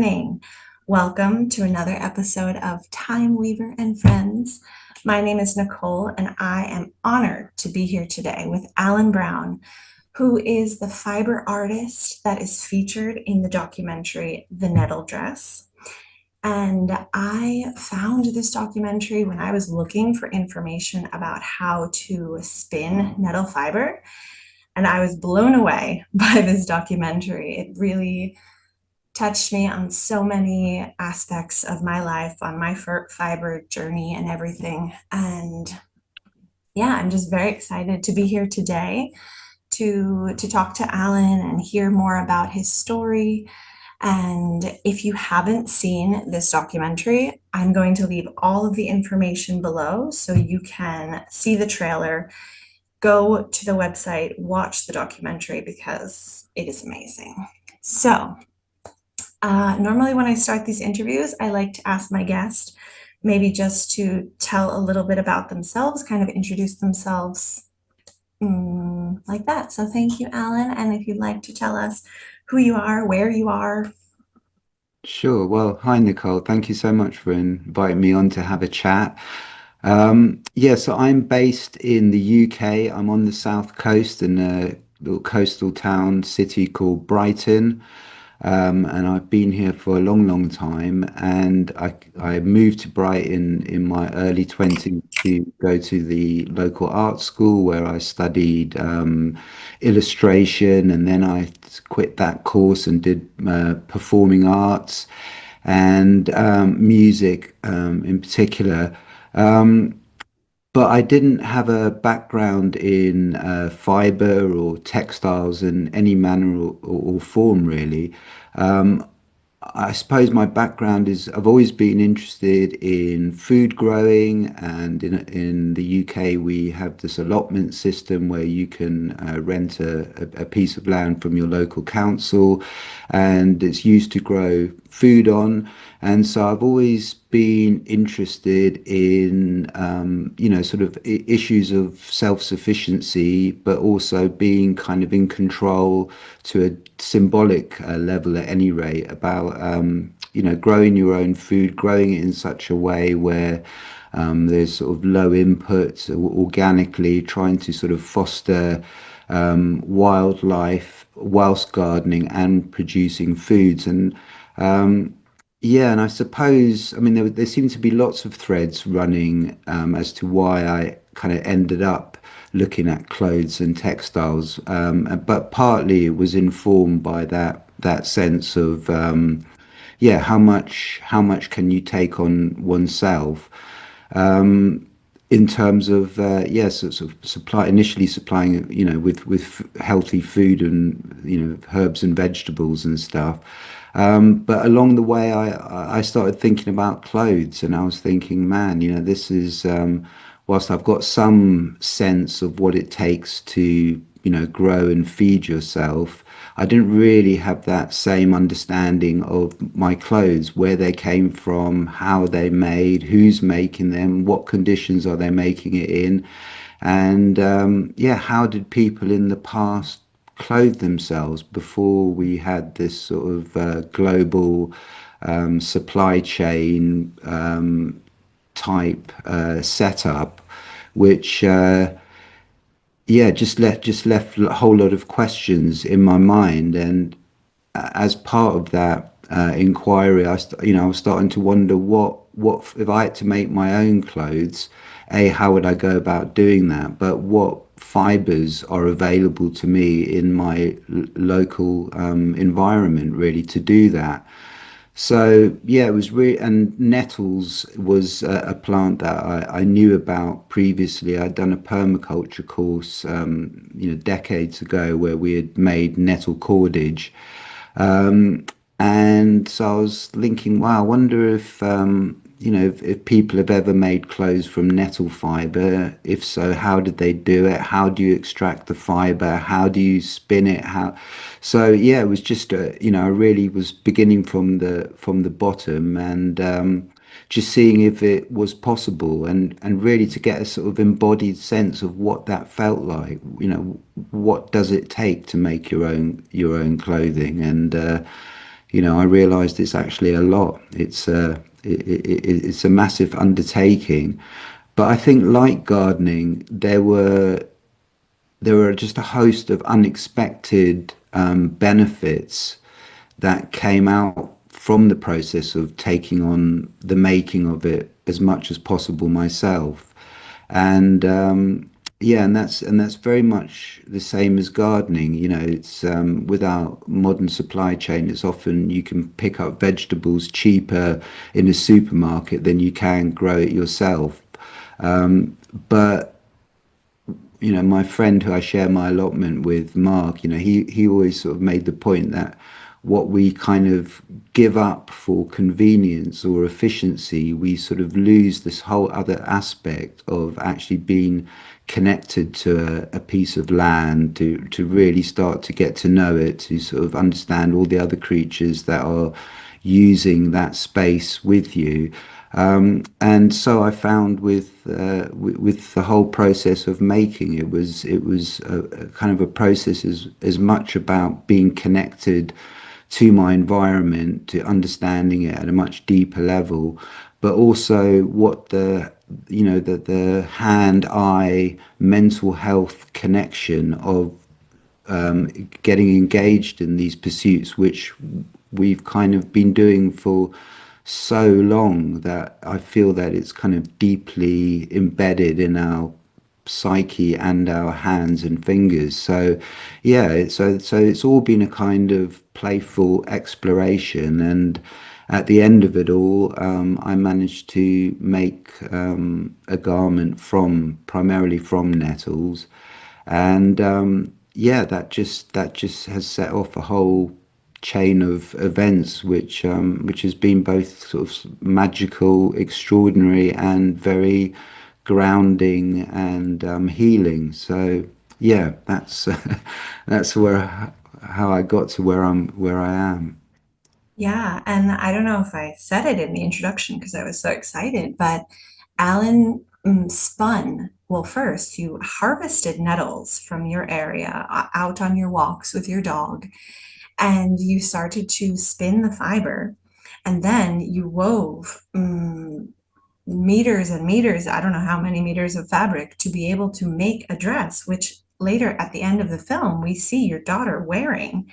listening. Welcome to another episode of ThymeWeaver and Friends. My name is Nicole, and I am honored to be here today with Allan Brown, who is the fiber artist that is featured in the documentary The Nettle Dress. And I found this documentary when I was looking for information about how to spin nettle fiber. And I was blown away by this documentary. It really touched me on so many aspects of my life, on my fiber journey and everything. And yeah, I'm just very excited to be here today to talk to Allan and hear more about his story. And if you haven't seen this documentary, I'm going to leave all of the information below so you can see the trailer, go to the website, watch the documentary because it is amazing. So, normally when I start these interviews, I like to ask my guest maybe just to tell a little bit about themselves, kind of introduce themselves like that. So thank you, Allan. And if you'd like to tell us who you are, where you are. Sure. Well, hi, Nicole. Thank you so much for inviting me on to have a chat. Yeah, so I'm based in the UK. I'm on the south coast in a little coastal town city called Brighton. And I've been here for a long, long time. And I moved to Brighton in my early 20s to go to the local art school where I studied illustration. And then I quit that course and did performing arts and music in particular. Um, but I didn't have a background in fiber or textiles in any manner or form, really. Um, I suppose my background is I've always been interested in food growing, and in the UK we have this allotment system where you can rent a piece of land from your local council, and it's used to grow food on. And so I've always been interested in sort of issues of self-sufficiency, but also being kind of in control to a symbolic level at any rate about growing your own food, growing it in such a way where there's sort of low input, organically trying to sort of foster wildlife whilst gardening and producing foods. And yeah, and I suppose, I mean, there seem to be lots of threads running as to why I kind of ended up looking at clothes and textiles, but partly it was informed by that sense of yeah, how much can you take on oneself in terms of yes, sort of supply initially supplying with healthy food and herbs and vegetables and stuff. But along the way, I started thinking about clothes, and I was thinking, man, this is whilst I've got some sense of what it takes to grow and feed yourself. I didn't really have that same understanding of my clothes, where they came from, how they made, who's making them, what conditions are they making it in, and yeah, how did people in the past clothe themselves before we had this sort of global supply chain type setup, which yeah, just left a whole lot of questions in my mind. And as part of that inquiry, I was starting to wonder what if I had to make my own clothes. A, how would I go about doing that? But what fibers are available to me in my local environment, really, to do that? So yeah, it was really, and nettles was a plant that I knew about previously. I'd done a permaculture course, decades ago, where we had made nettle cordage, and so I was thinking, wow, I wonder if if people have ever made clothes from nettle fiber. If so, how did they do it? How do you extract the fiber? How do you spin it? How? So yeah, it was just I really was beginning from the bottom, and just seeing if it was possible, and really to get a sort of embodied sense of what that felt like. What does it take to make your own clothing? And I realized it's actually a lot. It's a massive undertaking. But I think, like gardening, there were just a host of unexpected benefits that came out from the process of taking on the making of it as much as possible myself. And yeah, and that's very much the same as gardening. It's with our modern supply chain, it's often you can pick up vegetables cheaper in a supermarket than you can grow it yourself. But my friend who I share my allotment with, Mark, he always sort of made the point that what we kind of give up for convenience or efficiency, we sort of lose this whole other aspect of actually being connected to a piece of land, to really start to get to know it, to sort of understand all the other creatures that are using that space with you. And so I found with the whole process of making, it was a kind of a process as much about being connected to my environment, to understanding it at a much deeper level, but also what the hand eye mental health connection of getting engaged in these pursuits, which we've kind of been doing for so long, that I feel that it's kind of deeply embedded in our psyche and our hands and fingers. So yeah, so it's all been a kind of playful exploration, and at the end of it all, I managed to make a garment from primarily from nettles, and yeah, that just has set off a whole chain of events, which has been both sort of magical, extraordinary, and very grounding and healing. So yeah, that's that's where how I got to where I am. Yeah, and I don't know if I said it in the introduction because I was so excited, but Alan spun. Well, first, you harvested nettles from your area out on your walks with your dog, and you started to spin the fiber, and then you wove meters and meters, I don't know how many meters of fabric to be able to make a dress, which later at the end of the film, we see your daughter wearing.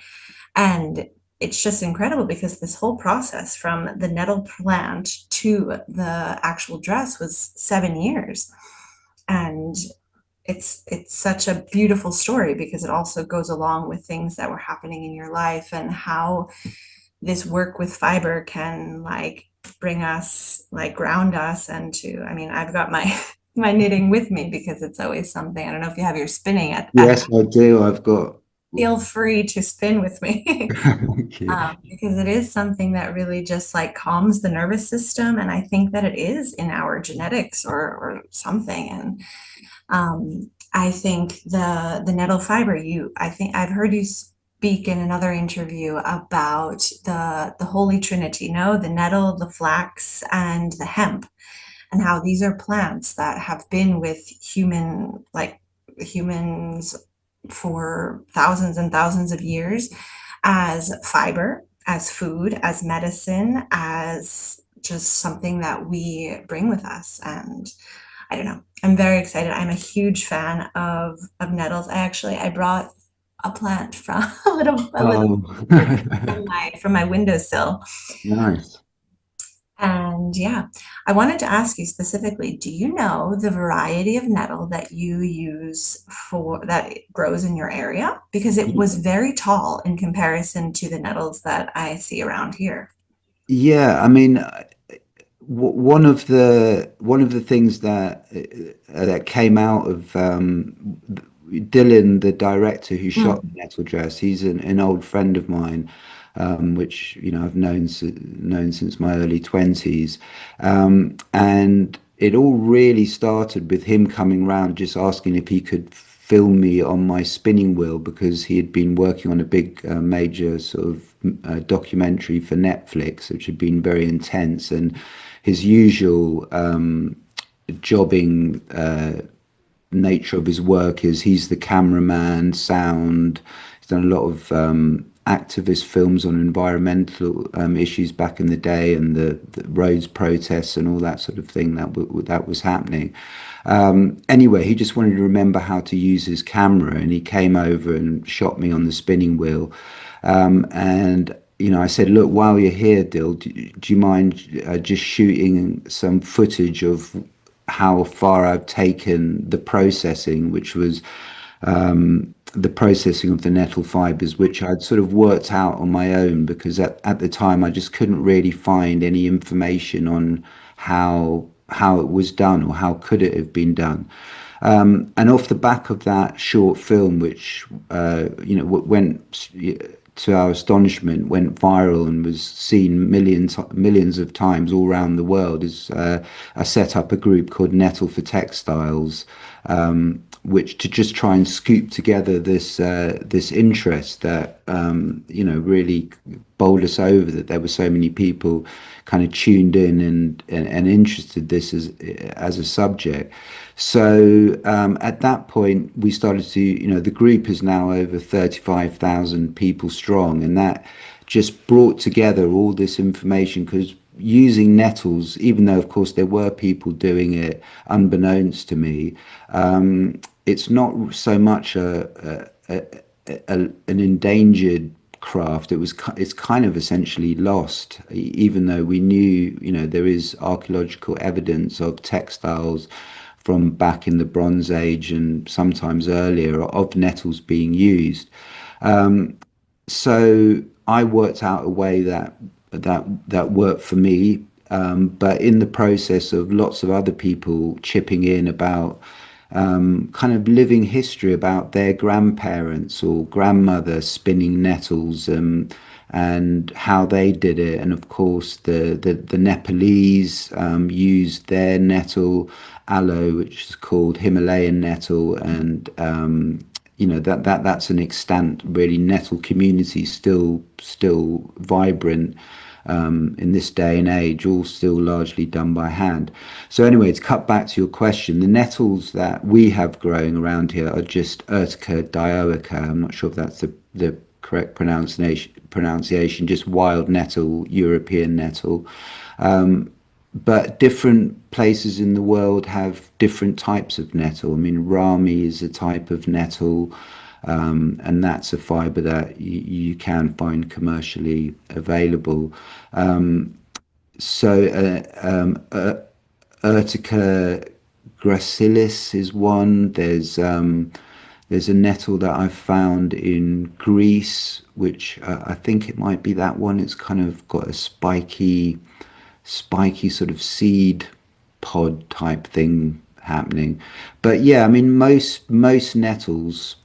And it's just incredible because this whole process from the nettle plant to the actual dress was 7 years. And it's such a beautiful story because it also goes along with things that were happening in your life and how this work with fiber can like bring us, like ground us, and to, I mean, I've got my my knitting with me because it's always something. I don't know if you have your spinning at Yes, I do. I've got. feel free to spin with me. Thank you. Because it is something that really just like calms the nervous system, and I think that it is in our genetics or something. And I think the nettle fiber, I think I've heard you speak in another interview about the Holy Trinity, no, the nettle, the flax, and the hemp, and how these are plants that have been with humans for thousands and thousands of years as fiber, as food, as medicine, as just something that we bring with us. And I don't know. I'm very excited. I'm a huge fan of nettles. I brought a plant from a little Oh, from my windowsill. nice. And yeah, I wanted to ask you specifically, do you know the variety of nettle that you use for that grows in your area? Because it was very tall in comparison to the nettles that I see around here. Yeah, I mean, one of the things that came out of Dylan, the director who shot Mm. Nettle Dress. He's an old friend of mine, which I've known since my early 20s, and it all really started with him coming round just asking if he could film me on my spinning wheel, because he had been working on a big major sort of documentary for Netflix, which had been very intense, and his usual jobbing nature of his work is he's the cameraman, sound. He's done a lot of activist films on environmental issues back in the day, and the roads protests and all that sort of thing that was happening. Anyway, he just wanted to remember how to use his camera, and he came over and shot me on the spinning wheel. And I said, look, while you're here, Dill, do you mind just shooting some footage of how far I've taken the processing, which was the processing of the nettle fibers, which I'd sort of worked out on my own, because at the time I just couldn't really find any information on how it was done, or how could it have been done. And off the back of that short film, which went, to our astonishment, went viral and was seen millions of times all around the world, is I set up a group called Nettle for Textiles, which to just try and scoop together this interest that really bowled us over, that there were so many people kind of tuned in and interested this as a subject. So at that point, we started to, the group is now over 35,000 people strong, and that just brought together all this information, because using nettles, even though of course there were people doing it unbeknownst to me, it's not so much an endangered craft. It's kind of essentially lost, even though we knew, there is archaeological evidence of textiles from back in the Bronze Age and sometimes earlier of nettles being used. So I worked out a way that worked for me. But in the process of lots of other people chipping in about kind of living history about their grandparents or grandmother spinning nettles, and how they did it. And of course, the Nepalese used their nettle aloe, which is called Himalayan nettle, and that's an extant really nettle community, still vibrant in this day and age, all still largely done by hand. So anyway, to cut back to your question, the nettles that we have growing around here are just Urtica dioica. I'm not sure if that's the correct pronunciation, just wild nettle, European nettle. But different places in the world have different types of nettle. I mean, rami is a type of nettle, and that's a fiber that you can find commercially available. So, Urtica gracilis is one. There's a nettle that I found in Greece, which I think it might be that one. It's kind of got a spiky sort of seed pod type thing happening. But yeah, I mean, most nettles,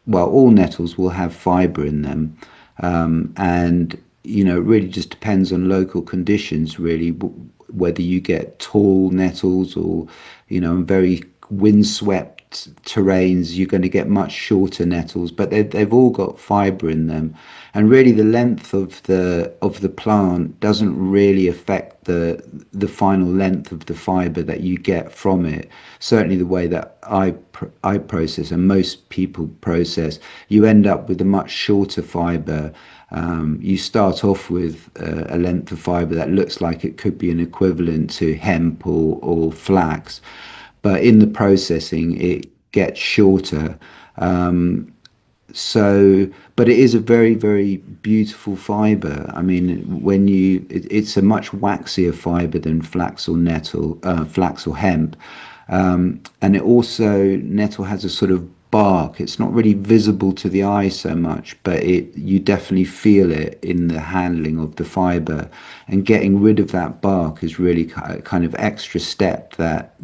well, all nettles will have fiber in them, and it really just depends on local conditions, really, whether you get tall nettles or, very windswept terrains, you're going to get much shorter nettles, but they've all got fiber in them. And really, the length of the plant doesn't really affect the final length of the fiber that you get from it. Certainly, the way that I process, and most people process, you end up with a much shorter fiber. You start off with a length of fiber that looks like it could be an equivalent to hemp or flax, but in the processing it gets shorter. But it is a very, very beautiful fiber. I mean, it's a much waxier fiber than flax or hemp. And it also, nettle has a sort of bark. It's not really visible to the eye so much, but you definitely feel it in the handling of the fiber. And getting rid of that bark is really kind of extra step that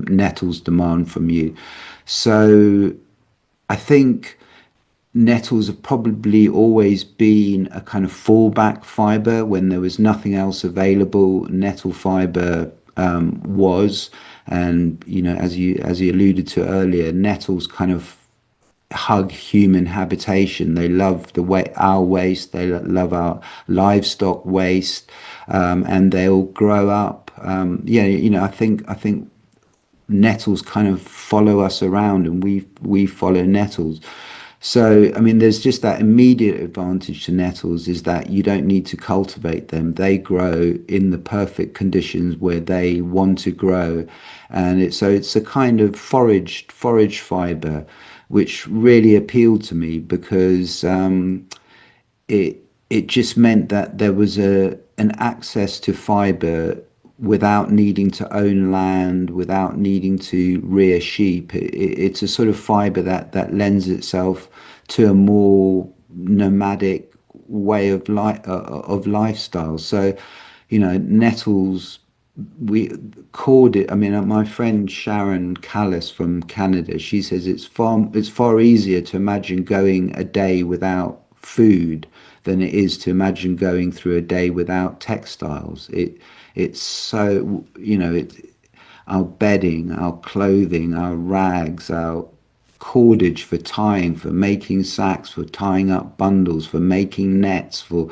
nettles demand from you. So I think nettles have probably always been a kind of fallback fiber when there was nothing else available. Nettle fiber was, and as you alluded to earlier, nettles kind of hug human habitation. They love our waste. They love our livestock waste, and they all grow up. I think nettles kind of follow us around, and we follow nettles. So, I mean, there's just that immediate advantage to nettles is that you don't need to cultivate them. They grow in the perfect conditions where they want to grow. And it's a kind of forage fiber, which really appealed to me because it just meant that there was a an access to fiber without needing to own land, without needing to rear sheep. It's a sort of fiber that lends itself to a more nomadic way of lifestyle. So, nettles we called it. I mean, my friend Sharon Callis from Canada, she says it's far easier to imagine going a day without food than it is to imagine going through a day without textiles. It's so, our bedding, our clothing, our rags, our cordage for tying, for making sacks, for tying up bundles, for making nets, for,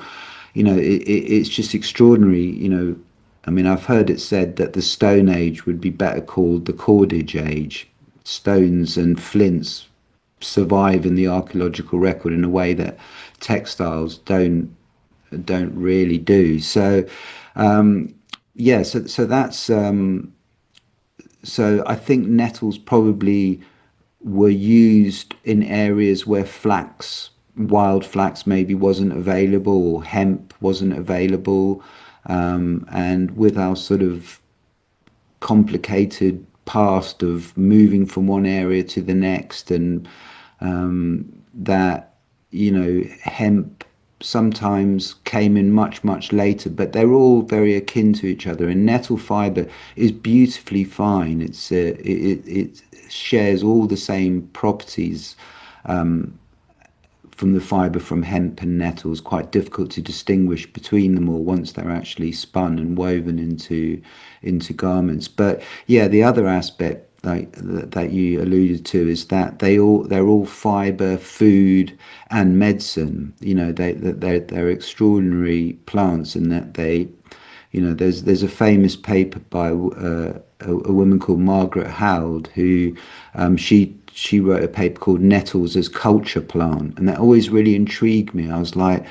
it's just extraordinary. I mean, I've heard it said that the Stone Age would be better called the Cordage Age. Stones and flints survive in the archaeological record in a way that textiles don't really do. So, yeah, so that's so I think nettles probably were used in areas where wild flax maybe wasn't available or hemp wasn't available. And with our sort of complicated past of moving from one area to the next, and that, hemp sometimes came in much later, but they're all very akin to each other. And nettle fiber is beautifully fine. It shares all the same properties from the fiber from hemp and nettles. Quite difficult to distinguish between them all once they're actually spun and woven into garments. But yeah, the other aspect that you alluded to is that they're all fiber, food, and medicine. They're extraordinary plants in that they, there's a famous paper by a woman called Margaret Howard who she wrote a paper called Nettles as Culture Plant, and that always really intrigued me. I was like,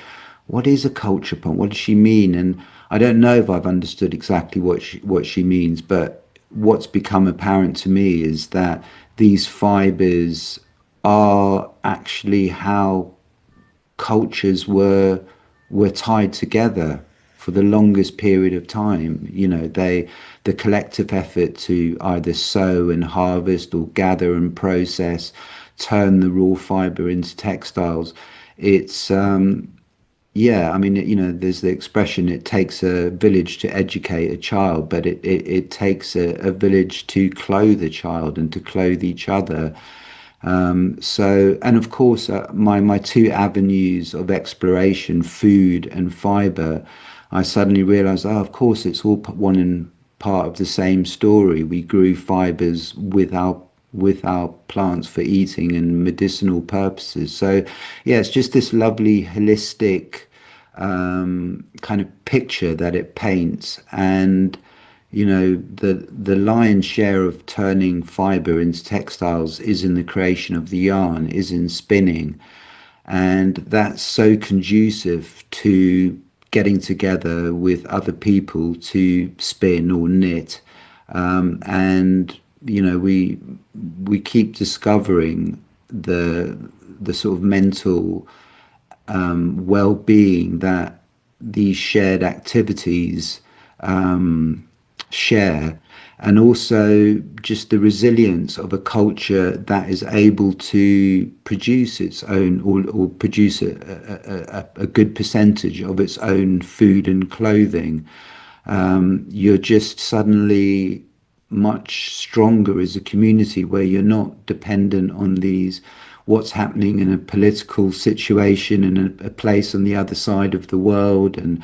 what is a culture plant? What does she mean? And I don't know if I've understood exactly what she means, but what's become apparent to me is that these fibers are actually how cultures were tied together for the longest period of time. The collective effort to either sow and harvest or gather and process, turn the raw fiber into textiles. It's yeah, I mean, there's the expression, it takes a village to educate a child, but it takes a village to clothe a child and to clothe each other. So, and of course, my two avenues of exploration, food and fiber, I suddenly realized, oh, of course, it's all one and part of the same story. We grew fibers with our plants for eating and medicinal purposes. So, yeah, it's just this lovely holistic kind of picture that it paints. And the lion's share of turning fiber into textiles is in the creation of the yarn, is in spinning, and that's so conducive to getting together with other people to spin or knit. And we keep discovering the sort of mental well-being that these shared activities share, and also just the resilience of a culture that is able to produce its own, or produce a good percentage of its own food and clothing. You're just suddenly much stronger as a community where you're not dependent on what's happening in a political situation in a place on the other side of the world, and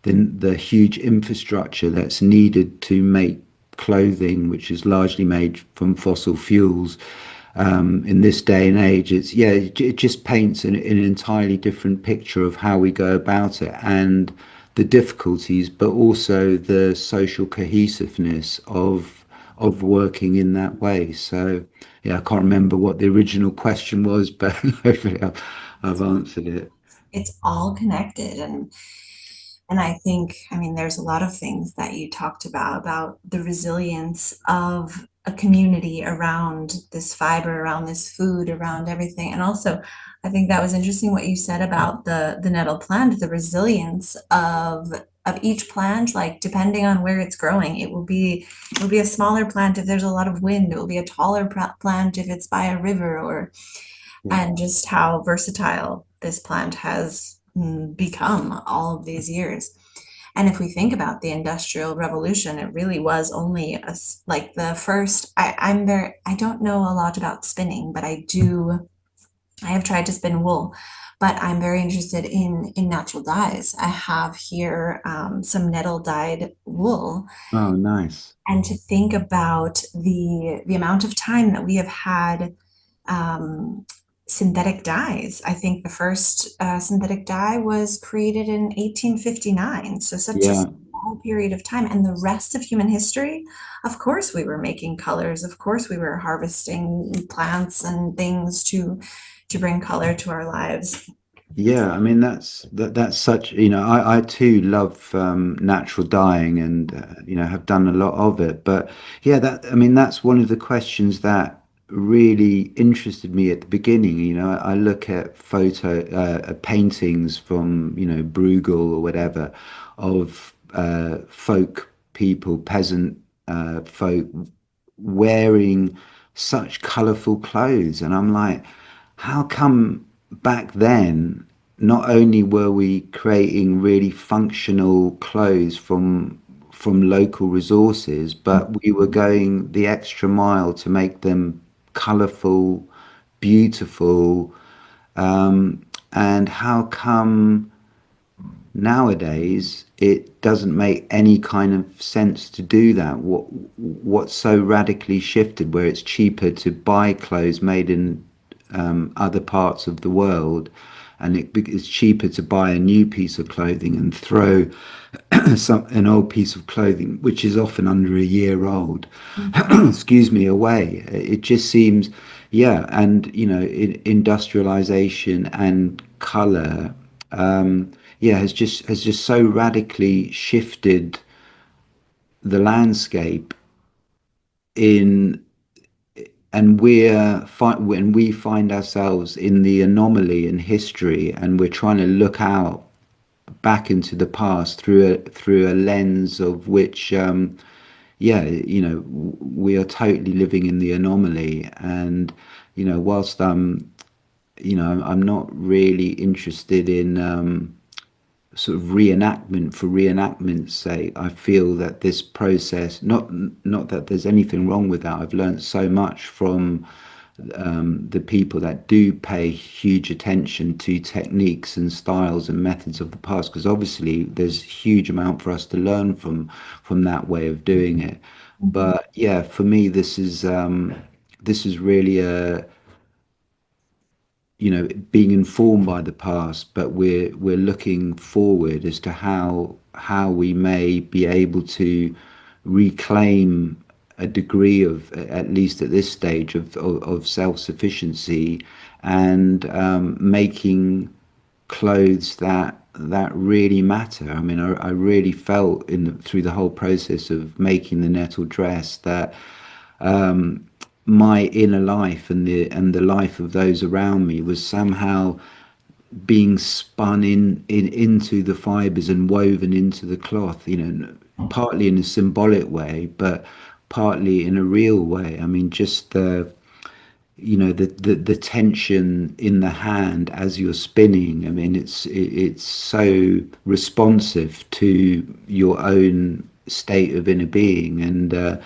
then the huge infrastructure that's needed to make clothing, which is largely made from fossil fuels. In this day and age, it just paints an entirely different picture of how we go about it, and the difficulties, but also the social cohesiveness of working in that way. So yeah, I can't remember what the original question was, but hopefully I've answered it. It's all connected. And I think, I mean, there's a lot of things that you talked about the resilience of a community around this fiber, around this food, around everything. And also, I think that was interesting what you said about the nettle plant, the resilience of each plant, like depending on where it's growing, it will be a smaller plant if there's a lot of wind, it will be a taller plant if it's by a river, or Yeah. and just how versatile this plant has become all of these years. And if we think about the Industrial Revolution, it really was only like the first. I don't know a lot about spinning, but I have tried to spin wool, but I'm very interested in natural dyes. I have here some nettle dyed wool, Oh, nice. and to think about the amount of time that we have had um, synthetic dyes. I think the first synthetic dye was created in 1859, so such a Yeah. small period of time. And the rest of human history, of course, we were making colors. Of course, we were harvesting plants and things to bring color to our lives. Yeah, I mean that's such, I too love natural dyeing and have done a lot of it. But yeah, that I mean that's one of the questions that really interested me at the beginning. I look at paintings from Bruegel or whatever of folk people, peasant folk wearing such colorful clothes, and I'm like, how come back then not only were we creating really functional clothes from local resources, but we were going the extra mile to make them colorful, beautiful, and how come nowadays it doesn't make any kind of sense to do that? What's so radically shifted where it's cheaper to buy clothes made in other parts of the world, and it's cheaper to buy a new piece of clothing and throw an old piece of clothing, which is often under a year old, Mhm. excuse me, away. It just seems, yeah, and industrialization and color, yeah, has just so radically shifted the landscape in and when we find ourselves in the anomaly in history, and we're trying to look out back into the past through a lens of which yeah, we are totally living in the anomaly. And whilst I'm not really interested in sort of reenactment for reenactment's sake. I feel that this process, not that there's anything wrong with that. I've learned so much from the people that do pay huge attention to techniques and styles and methods of the past, because obviously there's a huge amount for us to learn from that way of doing it. Mhm. But yeah, for me, this is really a being informed by the past, but we're looking forward as to how we may be able to reclaim a degree of, at least at this stage, of self-sufficiency, and making clothes that really matter. I mean, I really felt through the whole process of making the nettle dress that my inner life and the life of those around me was somehow being spun into the fibers and woven into the cloth, partly in a symbolic way, but partly in a real way. I mean, just the tension in the hand as you're spinning. I mean, it's so responsive to your own state of inner being. And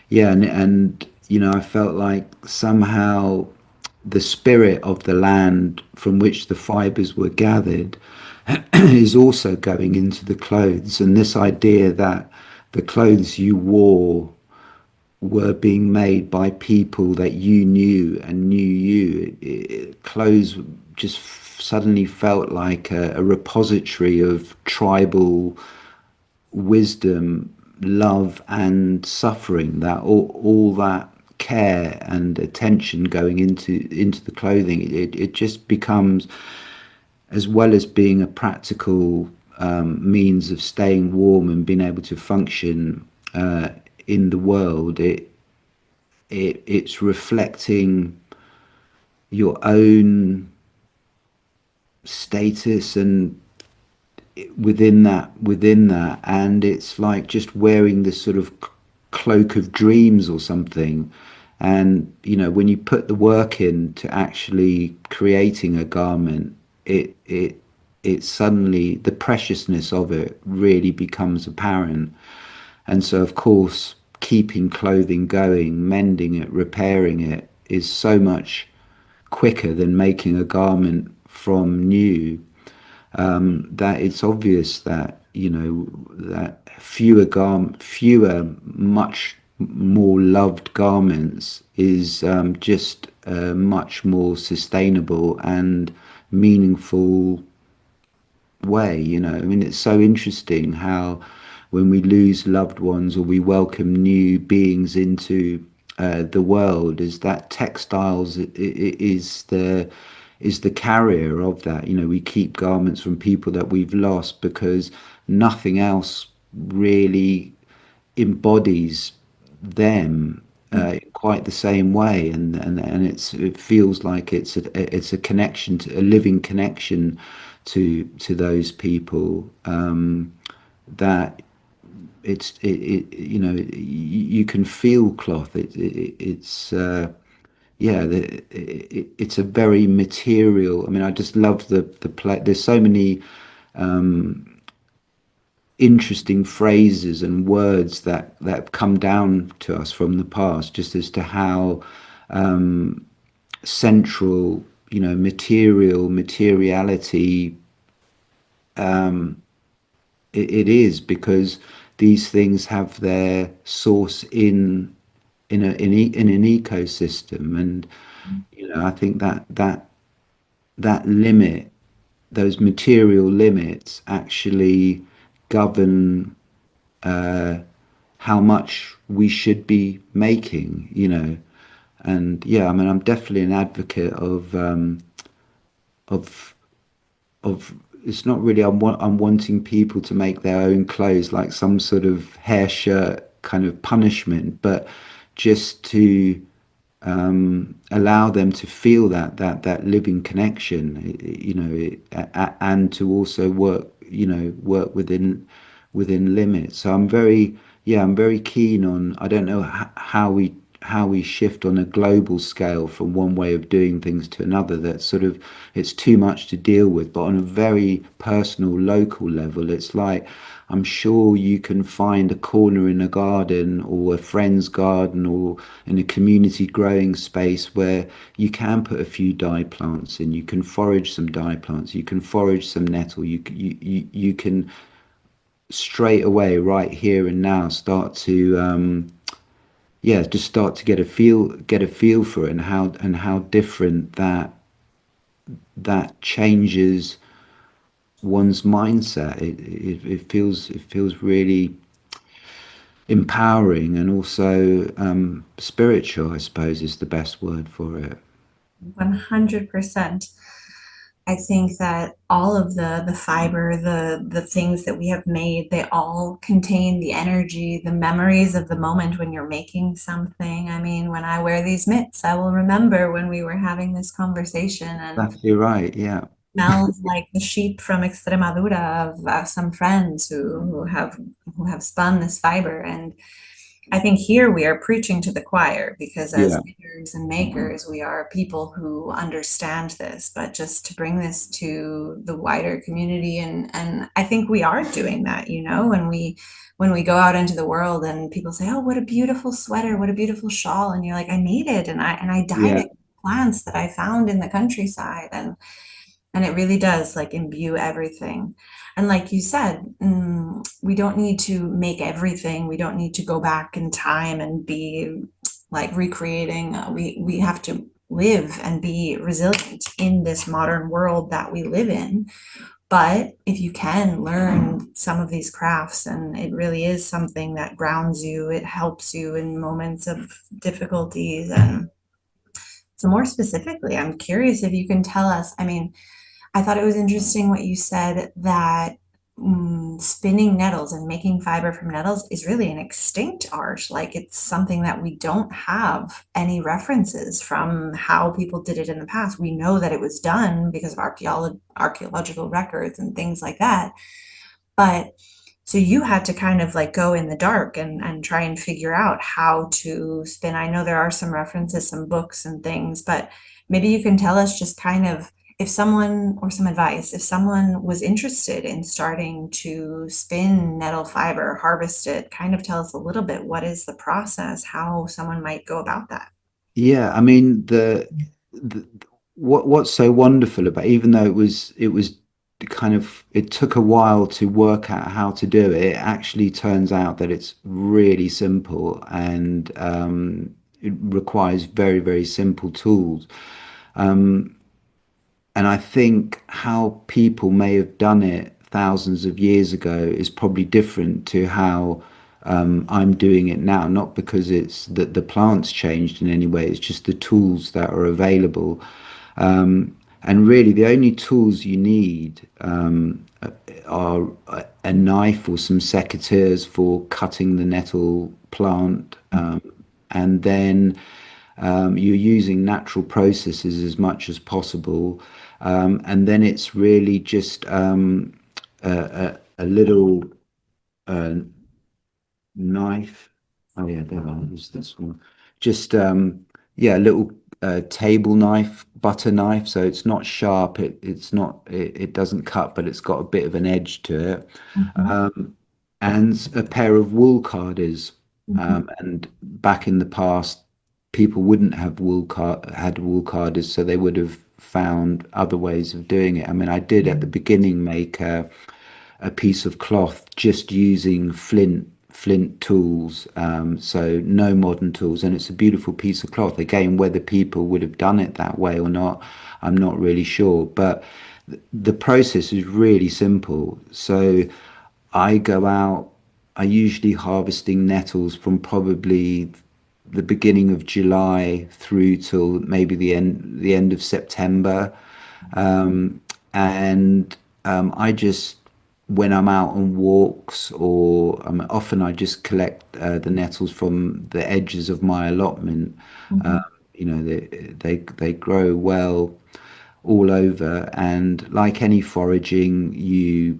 yeah, and I felt like somehow the spirit of the land from which the fibers were gathered is also going into the clothes. And this idea that the clothes you wore were being made by people that you knew and knew you. Clothes just suddenly felt like a repository of tribal wisdom, love and suffering, that all that care and attention going into the clothing, it just becomes, as well as being a practical means of staying warm and being able to function in the world, it's reflecting your own status and within that, and it's like just wearing this sort of cloak of dreams or something. And when you put the work in to actually creating a garment, it suddenly, the preciousness of it really becomes apparent. And so, of course, keeping clothing going, mending it, repairing it, is so much quicker than making a garment from new, that it's obvious that that fewer much more loved garments is just a much more sustainable and meaningful way. I mean, it's so interesting how when we lose loved ones or we welcome new beings into the world, is that textiles is the carrier of that. We keep garments from people that we've lost because nothing else really embodies them quite the same way, and it feels like it's a connection, to a living connection to those people, that you can feel cloth. It's yeah, it's a very material. I mean, I just love the play. There's so many interesting phrases and words that come down to us from the past, just as to how central, materiality it is, because these things have their source in an ecosystem. And I think that limit, those material limits, actually govern how much we should be making. And yeah, I mean, I'm definitely an advocate of of it's not really, I'm wanting people to make their own clothes like some sort of hair shirt kind of punishment, but just to allow them to feel that living connection, and to also work within limits. So I'm very keen on. I don't know how we shift on a global scale from one way of doing things to another. That sort of, it's too much to deal with. But on a very personal, local level, it's like, I'm sure you can find a corner in a garden or a friend's garden or in a community growing space where you can put a few dye plants in. You can forage some dye plants. You can forage some nettle. You can straight away, right here and now, start to yeah, just start to get a feel for it, and how different that changes one's mindset. It feels really empowering, and also spiritual, I suppose, is the best word for it. 100%. I think that all of the fiber, the things that we have made, they all contain the energy, the memories of the moment when you're making something. I mean, when I wear these mitts, I will remember when we were having this conversation, and Exactly right. Yeah. smells like the sheep from Extremadura of some friends who have spun this fiber. And I think here we are preaching to the choir, because as Yeah. knitters and makers, we are people who understand this, but just to bring this to the wider community. And I think we are doing that, when we go out into the world and people say, "Oh, what a beautiful sweater, what a beautiful shawl." And you're like, "I made it, and I dyed Yeah. it with plants that I found in the countryside." And it really does like imbue everything. And like you said, we don't need to make everything. We don't need to go back in time and be like recreating. We have to live and be resilient in this modern world that we live in, But if you can learn some of these crafts, and it really is something that grounds you, it helps you in moments of difficulties. And so, more specifically, I'm curious if you can tell us. I mean, I thought it was interesting what you said that spinning nettles and making fiber from nettles is really an extinct art. Like it's something that we don't have any references from how people did it in the past. We know that it was done because of archaeological records and things like that. But so you had to kind of like go in the dark and try and figure out how to spin. I know there are some references, some books and things, but maybe you can tell us just kind of if someone or some advice, if someone was interested in starting to spin nettle fiber, harvest it, kind of tell us a little bit what is the process, how someone might go about that. Yeah, I mean the what's so wonderful about, even though it was kind of, it took a while to work out how to do it, it actually turns out that it's really simple, and it requires very, very simple tools. Um, and I think how people may have done it thousands of years ago is probably different to how I'm doing it now. Not because it's that the plants changed in any way, it's just the tools that are available. And really, the only tools you need are a knife or some secateurs for cutting the nettle plant, and then you're using natural processes as much as possible. And then it's really just a little uh, knife. Oh yeah, there I use this one. Just yeah, a little table knife, butter knife. So it's not sharp. It's not. It doesn't cut, but it's got a bit of an edge to it. Mhm, And a pair of wool carders. mhm, And back in the past, people wouldn't have had wool carders, so they would have found other ways of doing it. I mean, I did at the beginning make a piece of cloth just using flint tools, so no modern tools, and it's a beautiful piece of cloth. Again, whether people would have done it that way or not, I'm not really sure, but the process is really simple. So I go out, I usually harvesting nettles from probably the beginning of July through till maybe the end of September. And I just, when I'm out on walks, or often I just collect the nettles from the edges of my allotment. mhm, They grow well all over, and like any foraging, you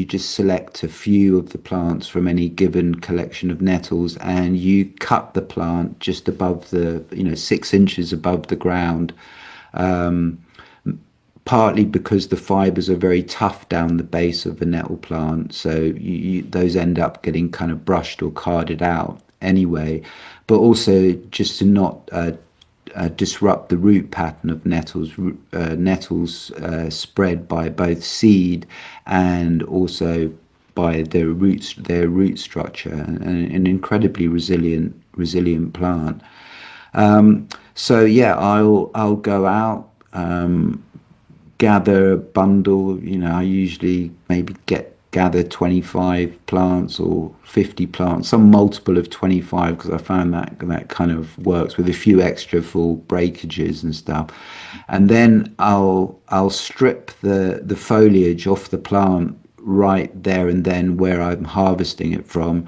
just select a few of the plants from any given collection of nettles, and you cut the plant just above the 6 inches above the ground, partly because the fibers are very tough down the base of the nettle plant, so those end up getting kind of brushed or carded out anyway, but also just to not disrupt the root pattern of nettles. Nettles spread by both seed and also by their root structure, and an incredibly resilient plant. So yeah, I'll go out, gather a bundle. I usually maybe gather 25 plants or 50 plants, some multiple of 25, because I found that kind of works, with a few extra for breakages and stuff. And then I'll strip the foliage off the plant right there and then where I'm harvesting it from,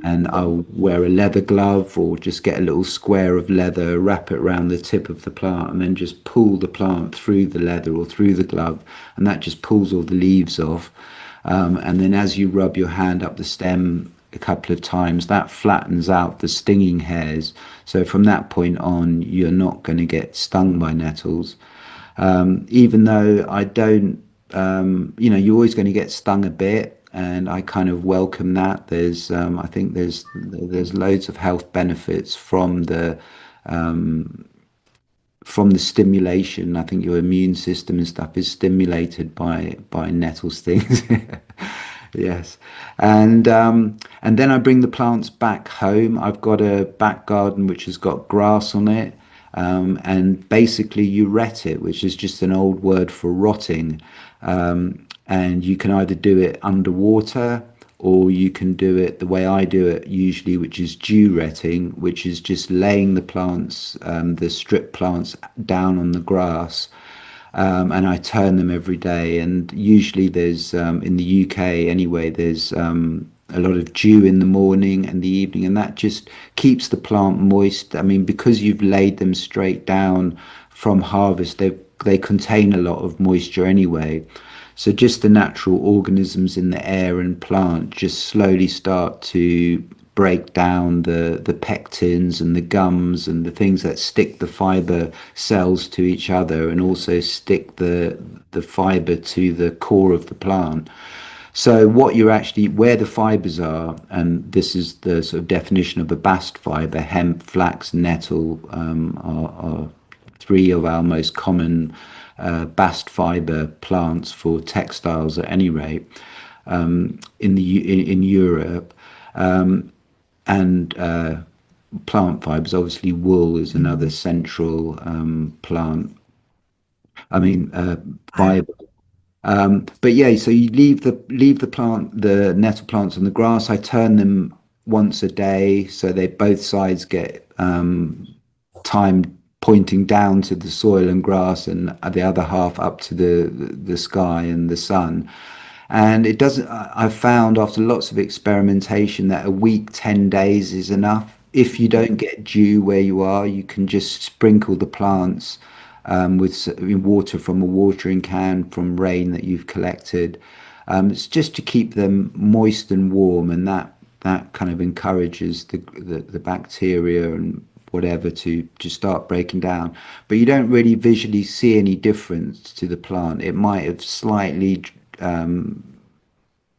and I'll wear a leather glove or just get a little square of leather, wrap it around the tip of the plant, and then just pull the plant through the leather or through the glove, and that just pulls all the leaves off. And then as you rub your hand up the stem a couple of times, that flattens out the stinging hairs. So from that point on, you're not going to get stung by nettles. Even though I don't, you're always going to get stung a bit, and I kind of welcome that. I think there's loads of health benefits from the stimulation. I think your immune system and stuff is stimulated by nettle stings. Yes, and then I bring the plants back home. I've got a back garden which has got grass on it, and basically you ret it, which is just an old word for rotting. And you can either do it underwater or you can do it the way I do it usually, which is dew retting, which is just laying the plants, the strip plants down on the grass, and I turn them every day. And usually there's in the UK anyway, there's a lot of dew in the morning and the evening, and that just keeps the plant moist. I mean, because you've laid them straight down from harvest, they contain a lot of moisture anyway. So just the natural organisms in the air and plant just slowly start to break down the pectins and the gums and the things that stick the fiber cells to each other and also stick the fiber to the core of the plant. So what you're actually where the fibers are, and this is the sort of definition of a bast fiber: hemp, flax, nettle are three of our most common bast fiber plants for textiles at any rate in Europe. And plant fibers, obviously wool is another central plant. I mean Fiber. fiber. But yeah, so you leave the plant, the nettle plants on the grass. I turn them once a day, so they both sides get time pointing down to the soil and grass, and the other half up to the sky and the sun. And it doesn't. I've found after lots of experimentation that a week, 10 days is enough. If you don't get dew where you are, you can just sprinkle the plants with water from a watering can from rain that you've collected. It's just to keep them moist and warm, and that kind of encourages the bacteria and whatever to start breaking down. But you don't really visually see any difference to the plant. It might have slightly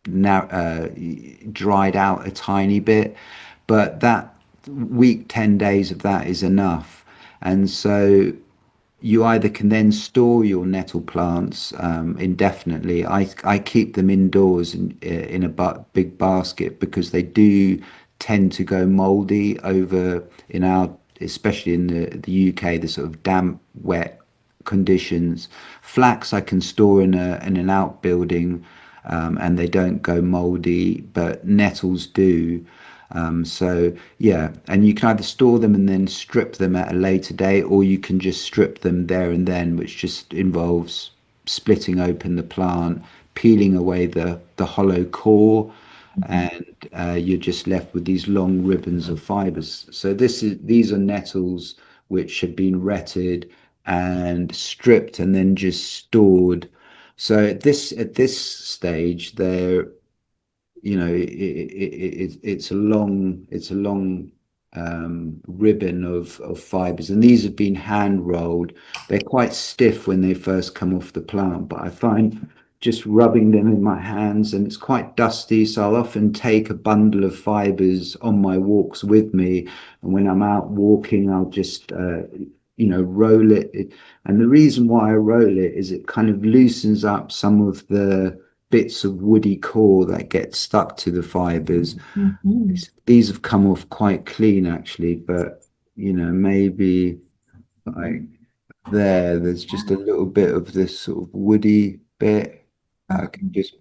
now dried out a tiny bit, but that week, 10 days of that is enough. And so you either can then store your nettle plants indefinitely. I keep them indoors in a big basket because they do tend to go moldy over in our, especially in the UK, the sort of damp, wet conditions. Flax I can store in an outbuilding, and they don't go moldy, but nettles do. So yeah, and you can either store them and then strip them at a later date, or you can just strip them there and then, which just involves splitting open the plant, peeling away the hollow core, and you're just left with these long ribbons of fibers. So these are nettles which have been retted and stripped and then just stored. So at this stage, they're it's a long ribbon of fibers, and these have been hand rolled. They're quite stiff when they first come off the plant, but I find just rubbing them in my hands, and it's quite dusty, so I'll often take a bundle of fibers on my walks with me, and when I'm out walking I'll just roll it. And the reason why I roll it is it kind of loosens up some of the bits of woody core that get stuck to the fibers. Mhm. These have come off quite clean actually, but maybe like there's just a little bit of this sort of woody bit that I can just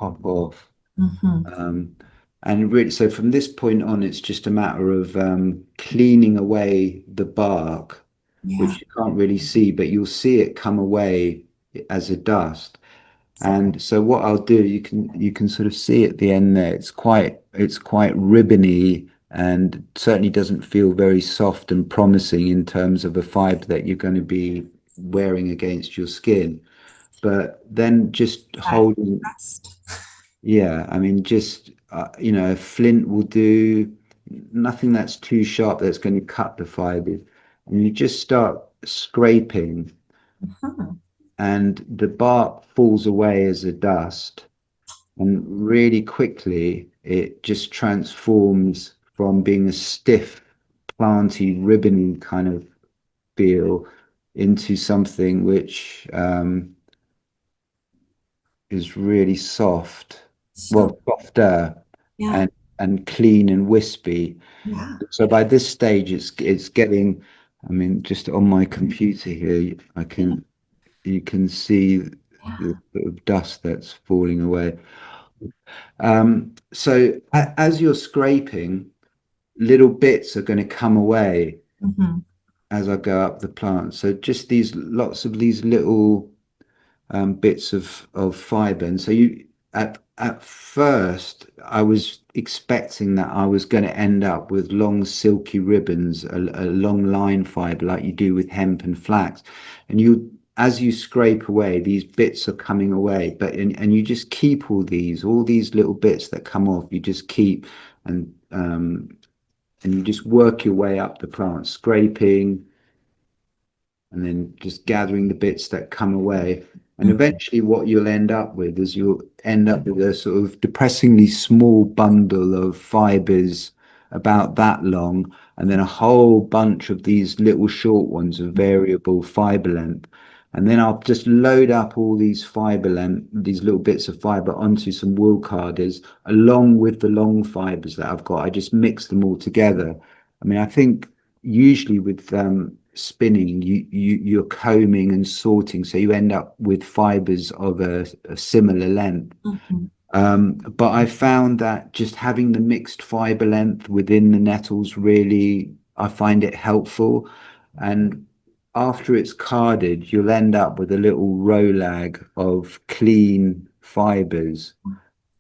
pop off. Mhm. Um, and really, so from this point on, it's just a matter of cleaning away the bark, Yeah. which you can't really see, but you'll see it come away as a dust. And so what I'll do, you can sort of see at the end there, it's quite ribbony and certainly doesn't feel very soft and promising in terms of a fibre that you're going to be wearing against your skin. But then just That holding, rest. yeah, I mean, just a flint will do, nothing that's too sharp that's going to cut the fibres. And you just start scraping, Mhm. and the bark falls away as a dust. And really quickly, it just transforms from being a stiff, planty, ribbony kind of feel into something which is really soft, So well, softer yeah, and clean and wispy. yeah. So by this stage, it's getting. I mean, just on my computer here, I can you can see. Yeah. the sort of dust that's falling away. So as you're scraping, little bits are going to come away Hmm. as I go up the plant. So just these lots of these little bits of fiber. And so you at first I was expecting that I was going to end up with long silky ribbons, a long line fiber like you do with hemp and flax. And you as you scrape away, these bits are coming away, but and you just keep all these little bits that come off, you just keep and you just work your way up the plant, scraping and then just gathering the bits that come away. And Hmm. eventually, what you'll end up with is you'll end up with a sort of depressingly small bundle of fibers about that long, and then a whole bunch of these little short ones of variable fiber length. And then I'll just load up all these fiber length, these little bits of fiber onto some wool carders, along with the long fibers that I've got. I just mix them all together. I mean, I think usually with spinning, you're combing and sorting, so you end up with fibers of a similar length. Hmm. But I found that just having the mixed fiber length within the nettles really, I find it helpful. And after it's carded, you'll end up with a little row lag of clean fibers.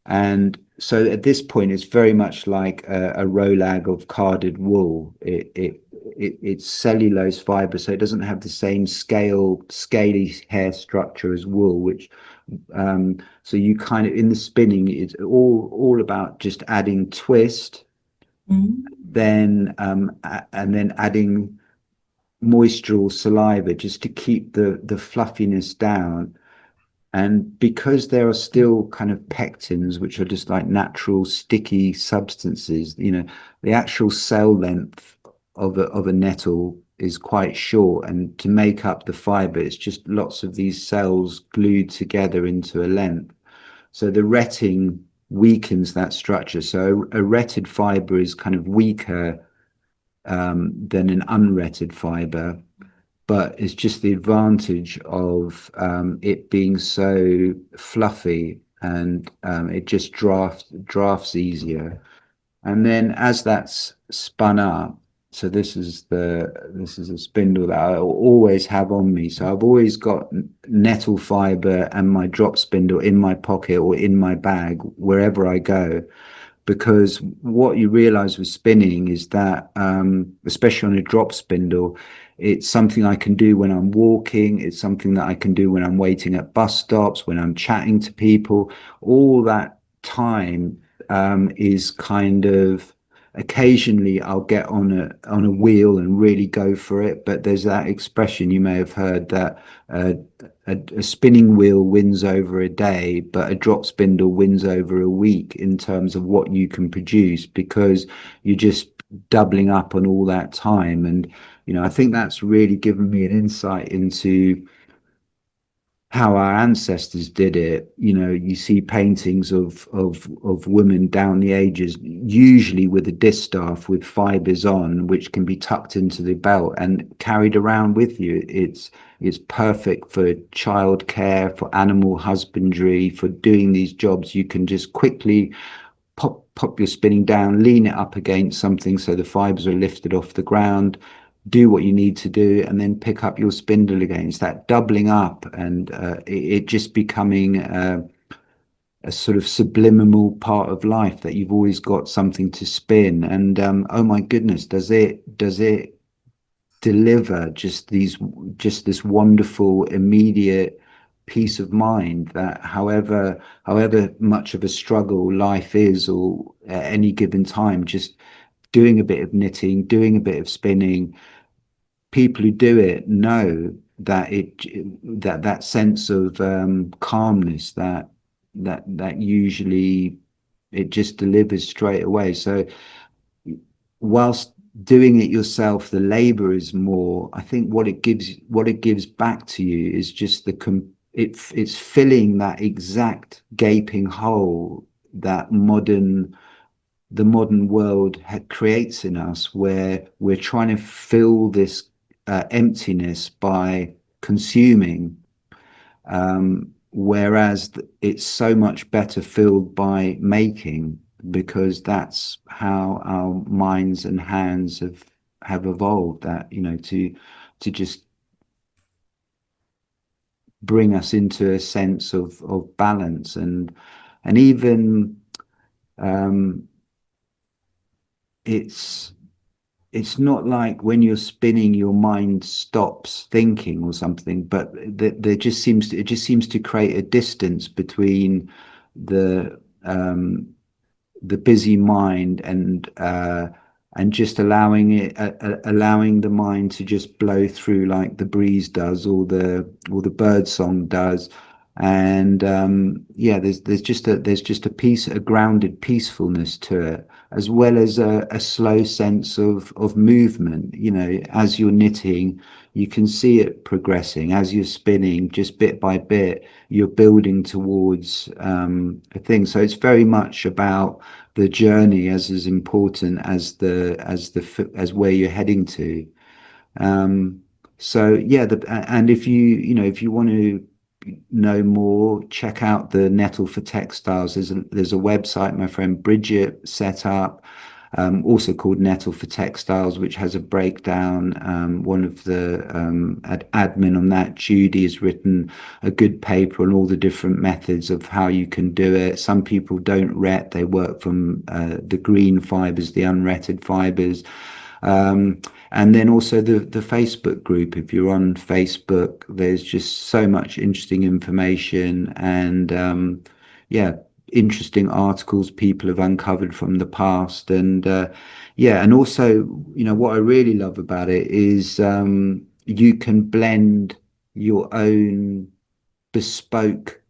And so at this point, it's very much like a rolag of carded wool. It's cellulose fiber, so it doesn't have the same scaly hair structure as wool. So you kind of in the spinning, it's all about just adding twist, Hmm. and then adding moisture or saliva just to keep the fluffiness down. And because there are still kind of pectins, which are just like natural sticky substances, the actual cell length of a nettle is quite short. And to make up the fiber, it's just lots of these cells glued together into a length. So the retting weakens that structure. So a retted fiber is kind of weaker than an unretted fiber, but it's just the advantage of it being so fluffy, and it just drafts easier. And then as that's spun up, so this is a spindle that I always have on me. So I've always got nettle fiber and my drop spindle in my pocket or in my bag wherever I go, because what you realize with spinning is that, especially on a drop spindle, it's something I can do when I'm walking. It's something that I can do when I'm waiting at bus stops, when I'm chatting to people. All that time is kind of occasionally I'll get on a wheel and really go for it. But there's that expression you may have heard that uh, a spinning wheel wins over a day, but a drop spindle wins over a week in terms of what you can produce, because you're just doubling up on all that time. And I think that's really given me an insight into how our ancestors did it. You see paintings of women down the ages, usually with a distaff with fibers on, which can be tucked into the belt and carried around with you. It's perfect for childcare, for animal husbandry, for doing these jobs. You can just quickly pop your spinning down, lean it up against something so the fibers are lifted off the ground, do what you need to do, and then pick up your spindle again. It's that doubling up, and it just becoming a sort of subliminal part of life, that you've always got something to spin. And oh my goodness, does it deliver just this wonderful immediate peace of mind, that however much of a struggle life is, or at any given time, just doing a bit of knitting, doing a bit of spinning, people who do it know that that sense of calmness, that usually it just delivers straight away. So whilst doing it yourself, the labor is more. I think what it gives back to you is just it's filling that exact gaping hole that the modern world creates in us, where we're trying to fill this emptiness by consuming. whereas it's so much better filled by making, because that's how our minds and hands have evolved, that to just bring us into a sense of balance. And even um it's it's not like when you're spinning your mind stops thinking or something, but there just seems to, it just seems to create a distance between the the busy mind and just allowing the mind to just blow through like the breeze does, or the bird song does. And yeah, there's just a grounded peacefulness to it, as well as a slow sense of movement. As you're knitting, you can see it progressing. As you're spinning, just bit by bit, you're building towards a thing. So it's very much about the journey as important as where you're heading to. Um, so yeah, and if you want to know more, check out the Nettle for Textiles. There's a website my friend Bridget set up, also called Nettle for Textiles, which has a breakdown. One of the admin on that, Judy, has written a good paper on all the different methods of how you can do it. Some people don't ret; they work from the green fibers, the unretted fibers. Um, and then also the Facebook group. If you're on Facebook, there's just so much interesting information, and yeah, interesting articles people have uncovered from the past. And yeah, and also, what I really love about it is you can blend your own bespoke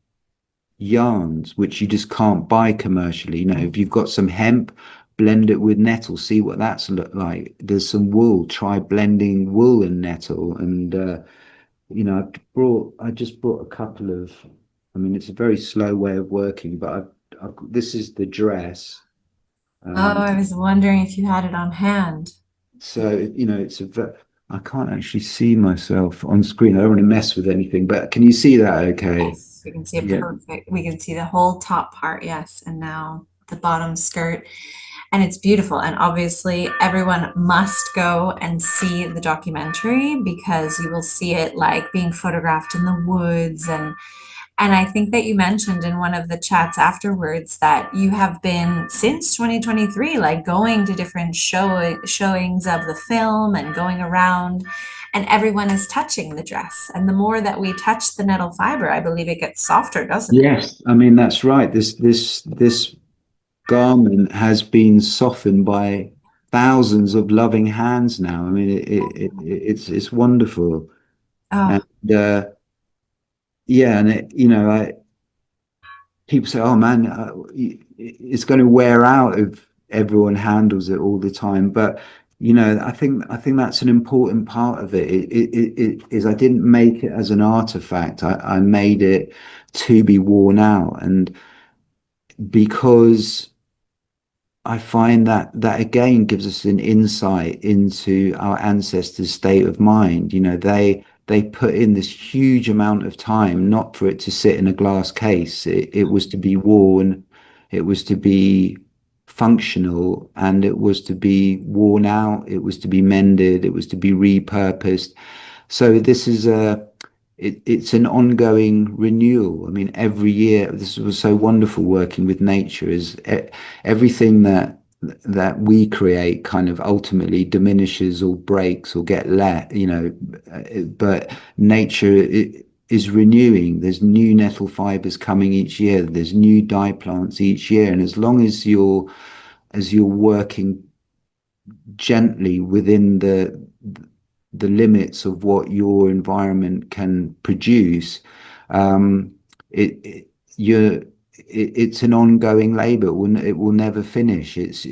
yarns, which you just can't buy commercially. If you've got some hemp, blend it with nettle, see what that's look like. There's some wool, try blending wool and nettle. And I just brought a couple of, I mean, it's a very slow way of working, but this is the dress. Oh, um I was wondering if you had it on hand. so it's I can't actually see myself on screen. I don't want to mess with anything, but can you see that okay? Yes, we can see it Yeah. perfect. We can see the whole top part, yes, and now the bottom skirt. And it's beautiful. And obviously, everyone must go and see the documentary because you will see it like being photographed in the woods. And I think that you mentioned in one of the chats afterwards that you have been since 2023, like going to different showings of the film and going around, and everyone is touching the dress. And the more that we touch the nettle fiber, I believe it gets softer, doesn't it? Yes, I mean that's right. This garment has been softened by thousands of loving hands now. I mean, it's wonderful. And Oh, uh, yeah, and people say, "Oh man, it's going to wear out if everyone handles it all the time." But I think that's an important part of it. It is I didn't make it as an artifact. I made it to be worn out, and because I find that again gives us an insight into our ancestors' state of mind. They put in this huge amount of time not for it to sit in a glass case. It was to be worn, it was to be functional, and it was to be worn out, it was to be mended, it was to be repurposed. So this is it's an ongoing renewal. I mean, every year, this was so wonderful working with nature, is everything that we create kind of ultimately diminishes or breaks or get but nature is renewing. There's new nettle fibers coming each year. There's new dye plants each year. And as long as you're working gently within the limits of what your environment can produce, um, it you're it's an ongoing labor. It will never finish. It's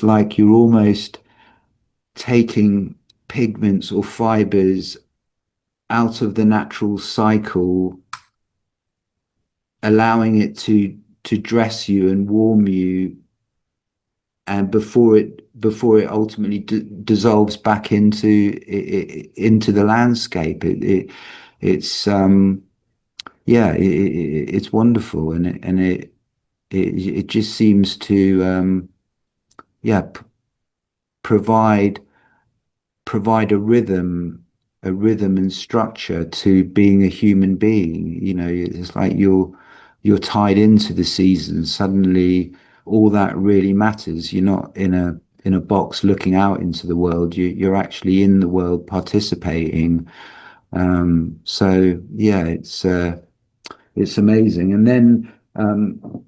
like you're almost taking pigments or fibers out of the natural cycle, allowing it to dress you and warm you, and before it ultimately dissolves back into the landscape. It's yeah, it's wonderful, it just seems to yeah provide provide a rhythm and structure to being a human being. You know, it's like you're tied into the season. Suddenly, all that really matters. You're not in a box looking out into the world. You're actually in the world participating. So yeah, it's amazing. And then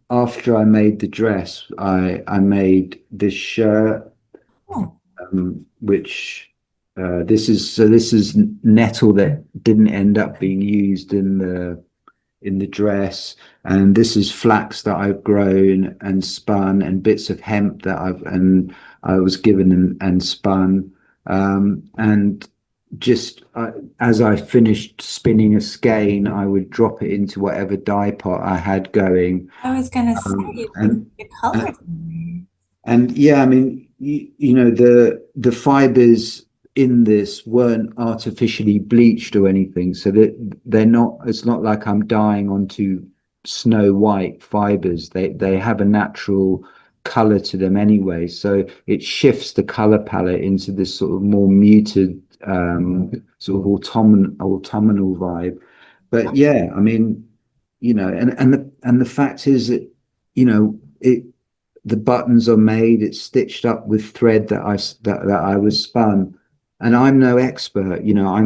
after I made the dress, I made this shirt, Oh, which this is nettle that didn't end up being used in the dress, and this is flax that I've grown and spun, and bits of hemp that I was given and spun, and just as I finished spinning a skein, I would drop it into whatever dye pot I had going, I was gonna say um, you put and the colors in and yeah, I mean, you know, the fibers in this weren't artificially bleached or anything, so that they're not. It's not like I'm dyeing onto snow white fibers. They have a natural color to them anyway, so it shifts the color palette into this sort of more muted, sort of autumnal vibe. But yeah, I mean, you know, and the fact is that, you know, it the buttons are made, it's stitched up with thread that I was spun, and I'm no expert. You know, I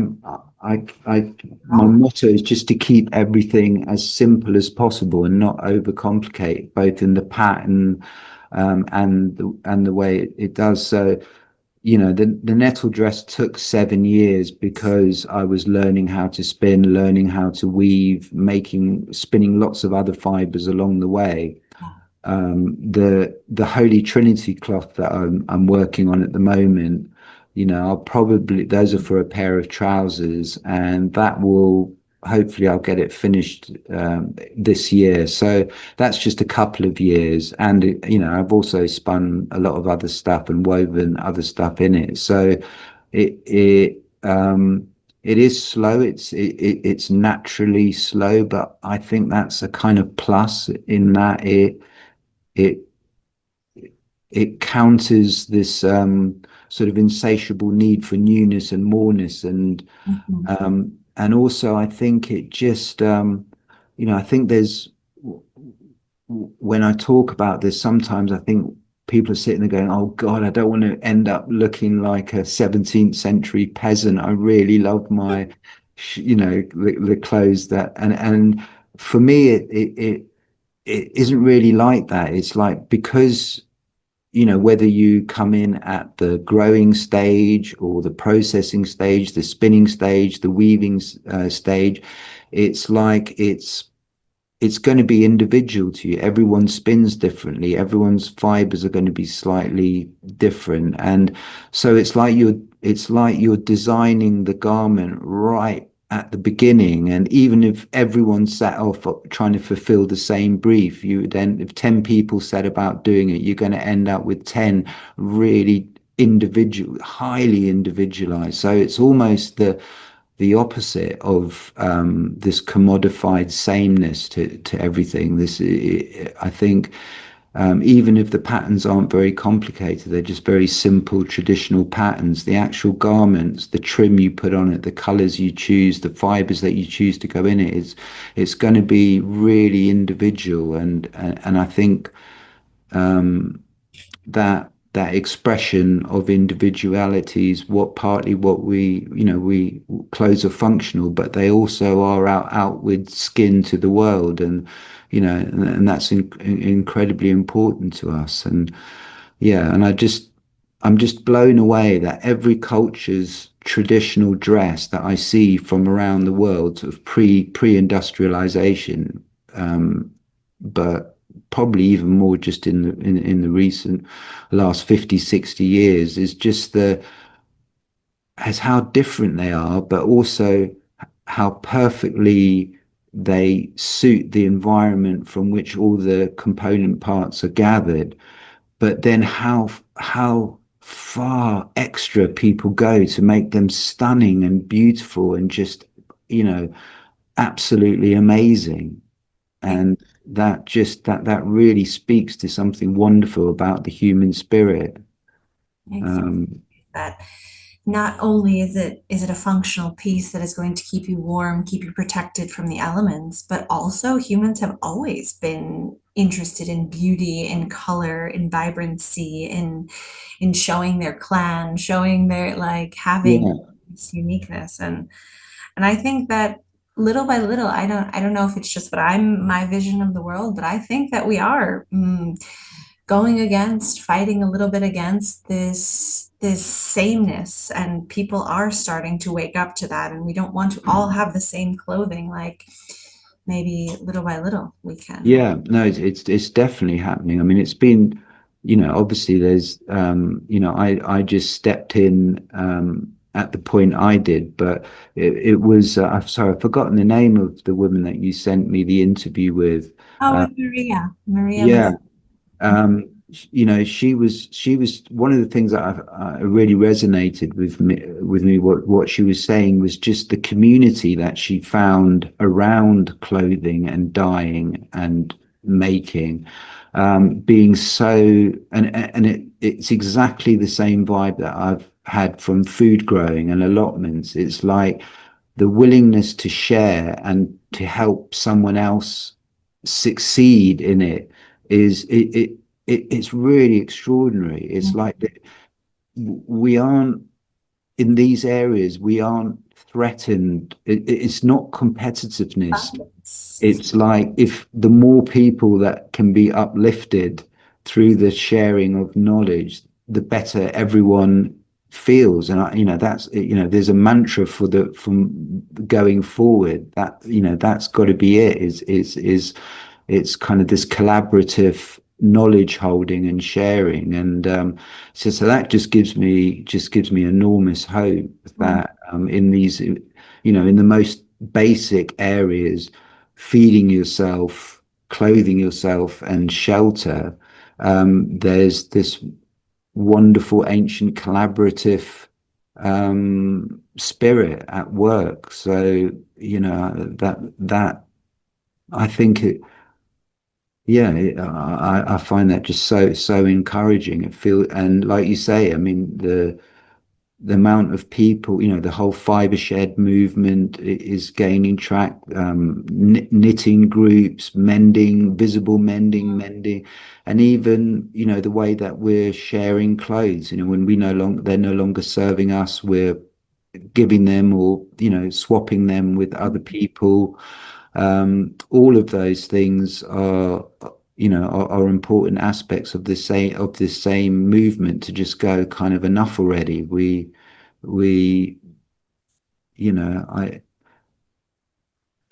my there. motto is just to keep everything as simple as possible and not overcomplicate, both in the pattern, and the way it does. So, you know, the nettle dress took 7 years because I was learning how to spin, learning how to weave, spinning lots of other fibers along the way. The Holy Trinity cloth that I'm working on at the moment, you know, I'll probably, those are for a pair of trousers, and that will, hopefully I'll get it finished this year. So that's just a couple of years, and you know, I've also spun a lot of other stuff and woven other stuff in it. So it is slow. It's naturally slow, but I think that's a kind of plus in that it it counters this sort of insatiable need for newness and moreness, Mhm. and also I think it just you know, I think there's, when I talk about this, sometimes I think people are sitting there going, "Oh God, I don't want to end up looking like a 17th century peasant. I really love my, you know, the clothes that," and for me, it isn't really like that. It's like, because, you know, whether you come in at the growing stage or the processing stage, the spinning stage, the weaving stage, it's like it's going to be individual to you. Everyone spins differently. Everyone's fibers are going to be slightly different, and so it's like you're designing the garment right at the beginning. And even if everyone set off trying to fulfill the same brief, you then, if 10 people set about doing it, you're going to end up with 10 really individual, highly individualized. So it's almost the opposite of this commodified sameness to everything. I think, even if the patterns aren't very complicated, they're just very simple traditional patterns. The actual garments, the trim you put on it, the colors you choose, the fibers that you choose to go in it, it's going to be really individual. And I think that expression of individuality is what, partly what we, you know, we, clothes are functional, but they also are our outward skin to the world, and you know, and that's incredibly important to us. And yeah, and I'm just blown away that every culture's traditional dress that I see from around the world, sort of pre-industrialization, but probably even more just in the recent last 50, 60 years, is just the as how different they are, but also how perfectly they suit the environment from which all the component parts are gathered, but then how far extra people go to make them stunning and beautiful, and just, you know, absolutely amazing. Ex- And that really speaks to something wonderful about the human spirit. Exactly. Um, That not only is it a functional piece that is going to keep you warm, keep you protected from the elements, but also humans have always been interested in beauty, in color, in vibrancy, in showing their clan, showing their like having yeah, this uniqueness. And I think that little by little, I don't know if it's just what I'm my vision of the world, but I think that we are going against, fighting a little bit against this sameness, and people are starting to wake up to that, and we don't want to all have the same clothing. Like maybe little by little we can. yeah, no, it's definitely happening. I mean, it's been, obviously there's, I just stepped in at the point I did, but it was, I'm sorry, I've forgotten the name of the woman that you sent me the interview with. Oh, Uh, with Maria yeah, was. she was one of the things that really resonated with me. What she was saying was just the community that she found around clothing and dyeing and making, being so, and it's exactly the same vibe that I've had from food growing and allotments. It's like the willingness to share and to help someone else succeed in it is it's really extraordinary. It's like that we aren't in these areas, we aren't threatened. It's not competitiveness. Abundance. It's like if the more people that can be uplifted through the sharing of knowledge, the better everyone feels. And that's, there's a mantra for the from going forward that, that's got to be it. Is it's kind of this collaborative knowledge holding and sharing, and so that just gives me enormous hope Mm, that in these, in the most basic areas, feeding yourself, clothing yourself, and shelter, there's this wonderful ancient collaborative spirit at work. So that I think it yeah, I find that just so encouraging. It feel and like you say, I mean the amount of people, the whole fiber shed movement is gaining track. Knitting groups, mending, visible mending, and even the way that we're sharing clothes. When they're no longer serving us, we're giving them or swapping them with other people. All of those things are important aspects of this same movement to just go kind of enough already. We you know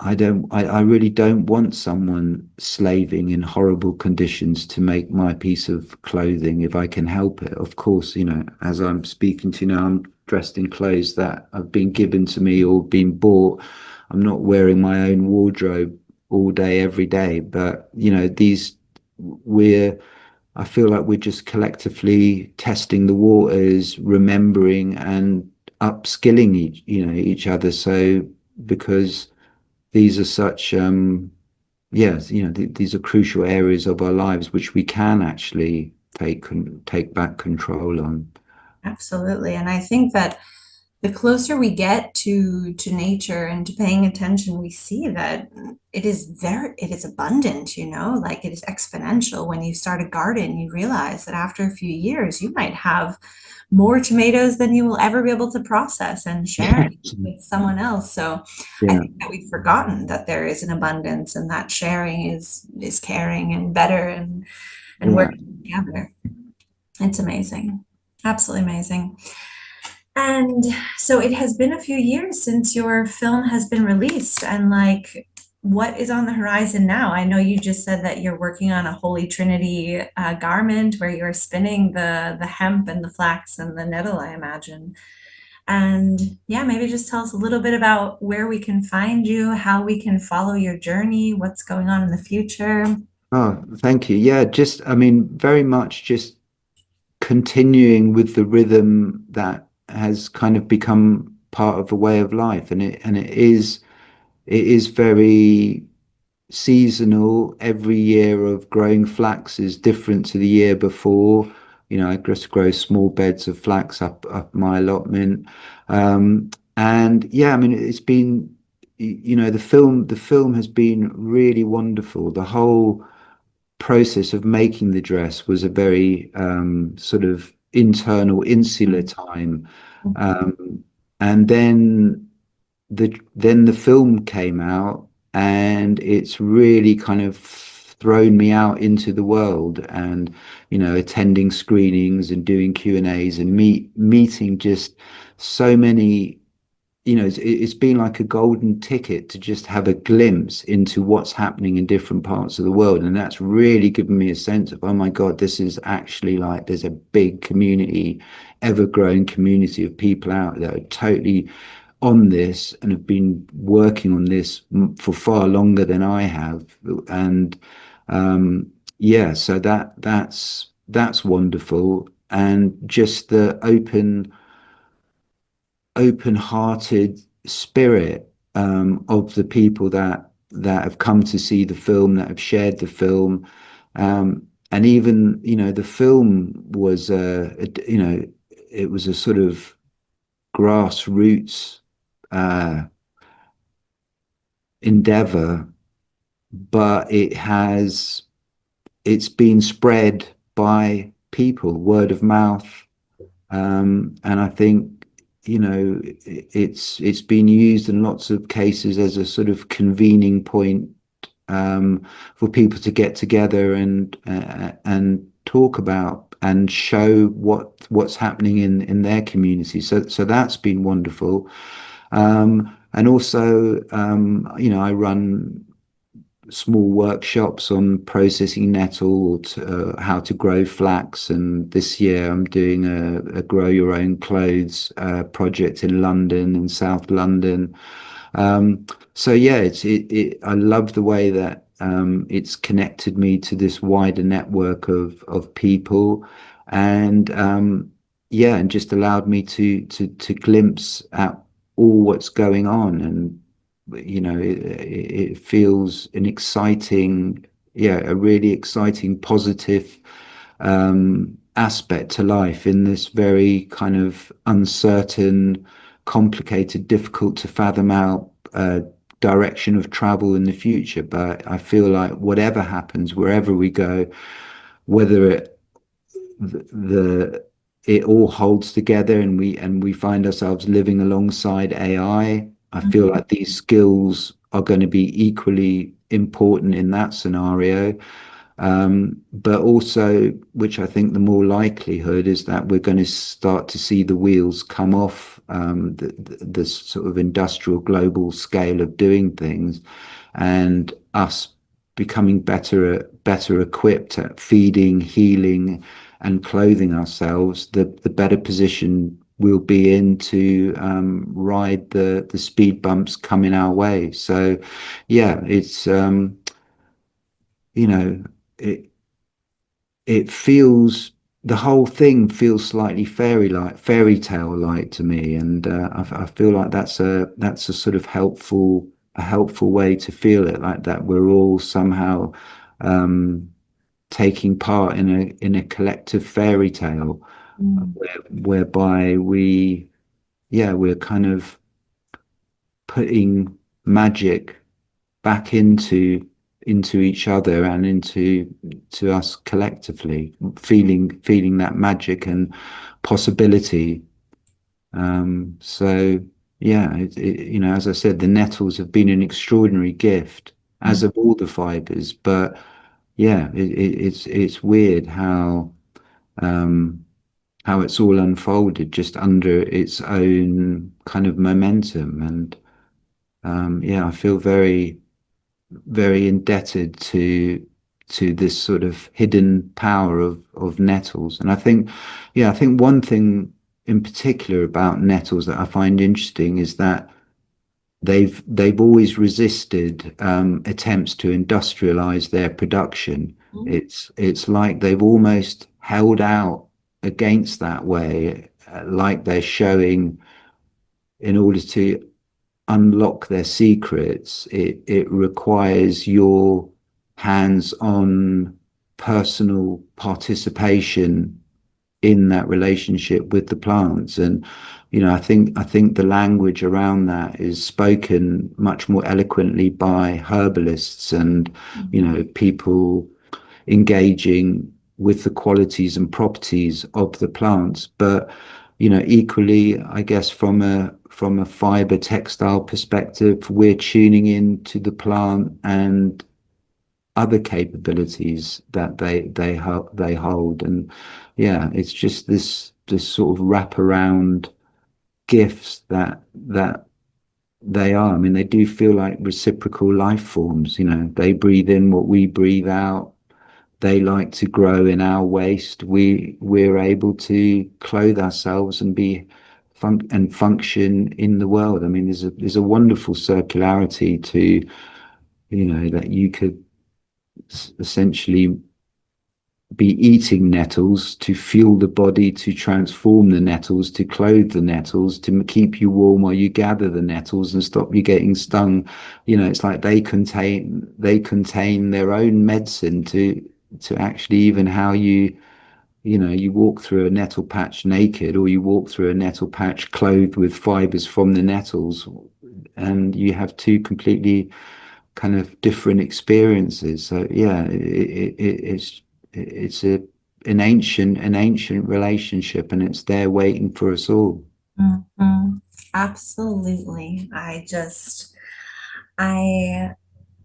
I really don't want someone slaving in horrible conditions to make my piece of clothing if I can help it. Of course, as I'm speaking to you now, I'm dressed in clothes that have been given to me or been bought. I'm not wearing my own wardrobe all day, every day. But, we're, I feel like we're just collectively testing the waters, remembering and upskilling each other. So, because these are such yes, these are crucial areas of our lives which we can actually take back control on. absolutely. And I think that the closer we get to nature and to paying attention, we see that it is abundant, like it is exponential. When you start a garden, you realize that after a few years you might have more tomatoes than you will ever be able to process and share with someone else. So I Yeah, think that we've forgotten that there is an abundance, and that sharing is caring and better, and yeah. working together. It's amazing. Absolutely amazing. And so it has been a few years since your film has been released, and like, what is on the horizon now? I know you just said that you're working on a Holy Trinity garment where you're spinning the hemp and the flax and the nettle, I imagine. And yeah, maybe just tell us a little bit about where we can find you, how we can follow your journey, what's going on in the future. Oh, thank you. Yeah, just, I mean, very much just continuing with the rhythm that has kind of become part of a way of life, and it is. it is very seasonal. Every year of growing flax is different to the year before. I just grow small beds of flax up my allotment. And yeah, I mean, it's been, the film has been really wonderful. The whole process of making the dress was a very sort of internal, insular time. Um, and then the film came out, and it's really kind of thrown me out into the world, and attending screenings and doing Q&As and meeting just so many. It's been like a golden ticket to just have a glimpse into what's happening in different parts of the world. And that's really given me a sense of, oh my God, this is actually like there's a big community, ever growing community of people out there totally on this and have been working on this for far longer than I have. And yeah, so that's wonderful. And just the open-hearted spirit of the people that have come to see the film, that have shared the film, and even the film was it was a sort of grassroots uh, endeavor, but it's been spread by people, word of mouth. And I think it's been used in lots of cases as a sort of convening point for people to get together and talk about and show what's happening in their community. So that's been wonderful. And also, I run small workshops on processing nettle, how to grow flax. And this year I'm doing a grow your own clothes project in London, in South London. So yeah, I love the way that it's connected me to this wider network of people, and yeah, and just allowed me to glimpse at all what's going on. And it feels an exciting, yeah, a really exciting, positive aspect to life in this very kind of uncertain, complicated, difficult to fathom out direction of travel in the future. But I feel like whatever happens, wherever we go, whether the it all holds together, and we find ourselves living alongside I feel like these skills are going to be equally important in that scenario. But also, which I think the more likelihood is that we're going to start to see the wheels come off the sort of industrial global scale of doing things, and us becoming better equipped at feeding, healing, and clothing ourselves. The better position we'll be in to ride the speed bumps coming our way. So, yeah, it's you know it it feels the whole thing feels slightly fairy tale like to me, and I feel like that's a sort of helpful way to feel it, like that we're all somehow um, taking part in a collective fairy tale, Mm. whereby we're kind of putting magic back into each other and into us collectively, feeling that magic and possibility. So yeah, as I said, the nettles have been an extraordinary gift, as Mm. of all the fibers. But yeah, it's weird um, how it's all unfolded just under its own kind of momentum. And yeah, I feel very indebted to this sort of hidden power of nettles. And I think one thing in particular about nettles that I find interesting is that they've always resisted attempts to industrialize their production. Mm. It's like they've almost held out against that way, like they're showing in order to unlock their secrets, it requires your hands-on personal participation in that relationship with the plants. And I think the language around that is spoken much more eloquently by herbalists and people engaging with the qualities and properties of the plants. But equally, I guess from a fiber textile perspective, we're tuning into the plant and other capabilities that they hold. And yeah, it's just this sort of wraparound gifts that they are. I mean, they do feel like reciprocal life forms. They breathe in what we breathe out. They like to grow in our waste. We're able to clothe ourselves and be function in the world. I mean, there's a wonderful circularity to that you could essentially be eating nettles to fuel the body, to transform the nettles, to clothe the nettles, to keep you warm while you gather the nettles and stop you getting stung. It's like they contain their own medicine to actually even how you walk through a nettle patch naked, or you walk through a nettle patch clothed with fibers from the nettles, and you have two completely kind of different experiences. So yeah, it's an ancient relationship, and it's there waiting for us all. Mhm. Absolutely. I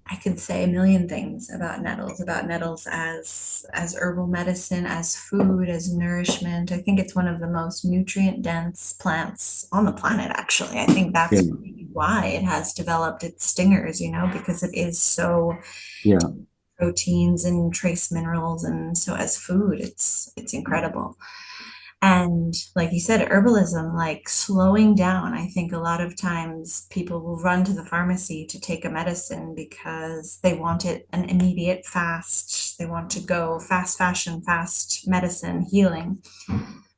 I could say a million things about nettles as herbal medicine, as food, as nourishment. I think it's one of the most nutrient dense plants on the planet, actually. I think Yeah, that's why it has developed its stingers, because it is so yeah, proteins and trace minerals, and so as food, it's incredible. And like you said, herbalism, like slowing down. I think a lot of times people will run to the pharmacy to take a medicine because they want it an immediate fast. They want to go fast fashion, fast medicine, healing.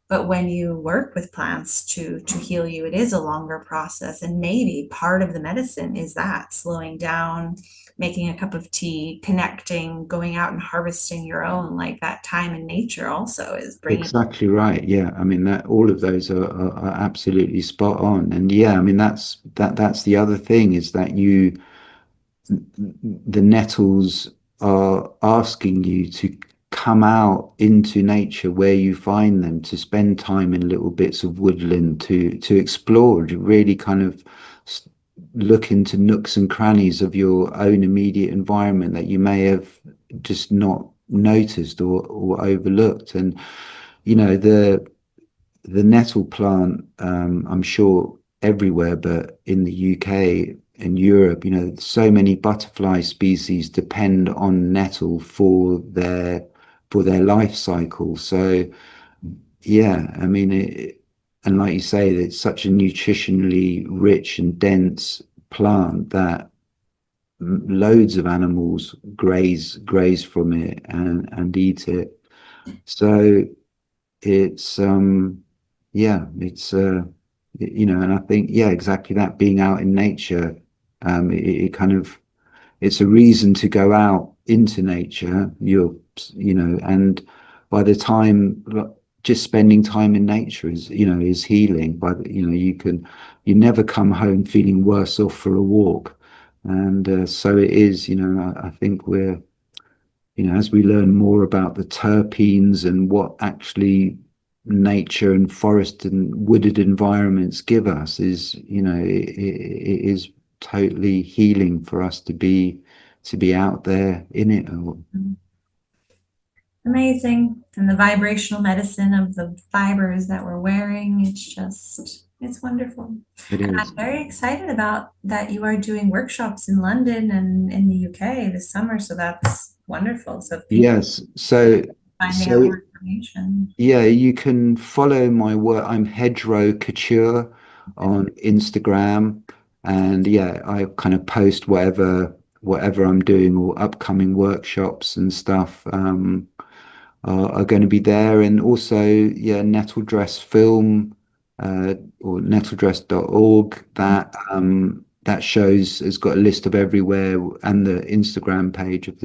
But when you work with plants to heal you, it is a longer process. And maybe part of the medicine is that slowing down, making a cup of tea, connecting, going out and harvesting your own, like that time in nature also is bringing. exactly right. Yeah, I mean that all of those are absolutely spot on. And yeah, I mean that's the other thing, is that the nettles are asking you to come out into nature where you find them, to spend time in little bits of woodland, to explore, to really kind of look into nooks and crannies of your own immediate environment that you may have just not noticed or overlooked. And the nettle plant, I'm sure everywhere, but in the UK and Europe, so many butterfly species depend on nettle for their life cycle. So yeah, I mean, and like you say, it's such a nutritionally rich and dense plant that loads of animals graze from it and eat it. So it's yeah, and I think, yeah, exactly that, being out in nature, it kind of, it's a reason to go out into nature. And by the time, just spending time in nature is healing. You never come home feeling worse off for a walk. And so it is. I think as we learn more about the terpenes and what actually nature and forest and wooded environments give us, it is totally healing for us to be out there in it all. Amazing. And the vibrational medicine of the fibers that we're wearing, it's wonderful. And It I'm is. very excited about that you are doing workshops in London and in the UK this summer. So that's wonderful. So if people Yes. So finding out more information. yeah, you can follow my work. I'm Hedgerow Couture on Instagram, and yeah, I kind of post whatever I'm doing, or upcoming workshops and stuff are going to be there. And also, yeah, Nettle Dress Film, or nettledress.org. that shows has got a list of everywhere, and the Instagram page of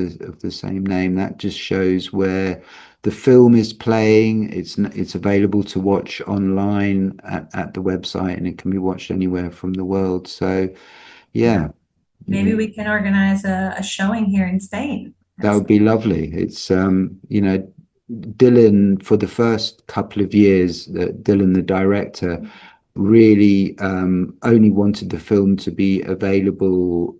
the same name that just shows where the film is playing. It's available to watch online at the website, and it can be watched anywhere from the world. So Yeah. yeah, Maybe yeah. we can organize a showing here in Spain. That would be lovely. It's Dylan, for the first couple of years, Dylan, the director, really only wanted the film to be available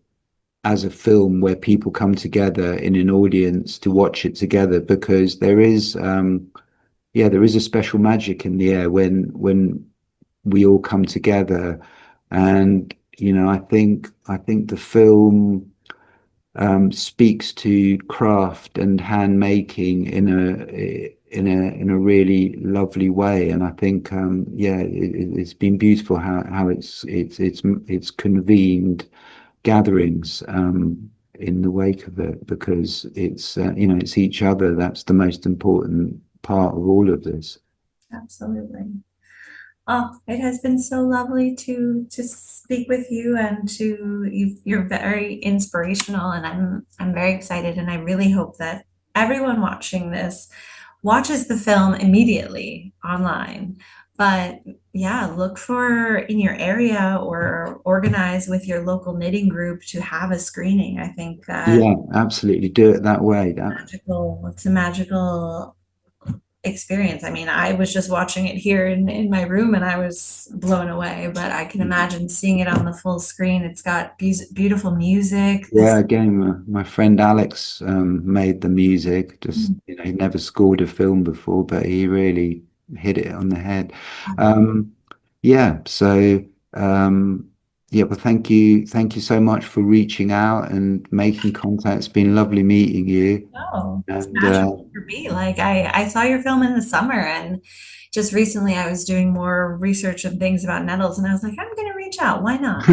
as a film where people come together in an audience to watch it together, because there is a special magic in the air when we all come together. And I think the film speaks to craft and handmaking in a really lovely way. And I think it's been beautiful how it's convened gatherings in the wake of it, because it's each other that's the most important part of all of this. Absolutely. Oh, it has been so lovely to speak with you, and you're very inspirational, and I'm very excited, and I really hope that everyone watching this watches the film immediately online. But yeah, look for in your area or organize with your local knitting group to have a screening. I think that Yeah, absolutely. Do it that way. it's a magical experience. I mean, I was just watching it here in my room and I was blown away, but I can imagine seeing it on the full screen. It's got beautiful music. Yeah, again, my friend Alex made the music. Just he never scored a film before, but he really hit it on the head. Um, yeah, so yeah, well, thank you so much for reaching out and making contact. It's been lovely meeting you, Oh, it's and magical for me. Like I saw your film in the summer, and just recently I was doing more research and things about nettles, and I was like, I'm gonna reach out. Why not?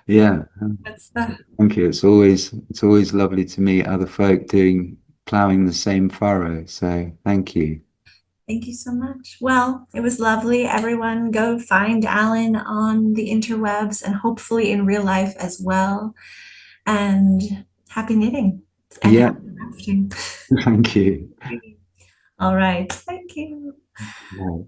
yeah, That's the thank you. It's always lovely to meet other folk doing plowing the same furrow. So thank you. Thank you so much. Well, it was lovely. Everyone go find Alan on the interwebs and hopefully in real life as well. And happy knitting and Yeah, happy crafting. thank you. All right. Thank you. Right.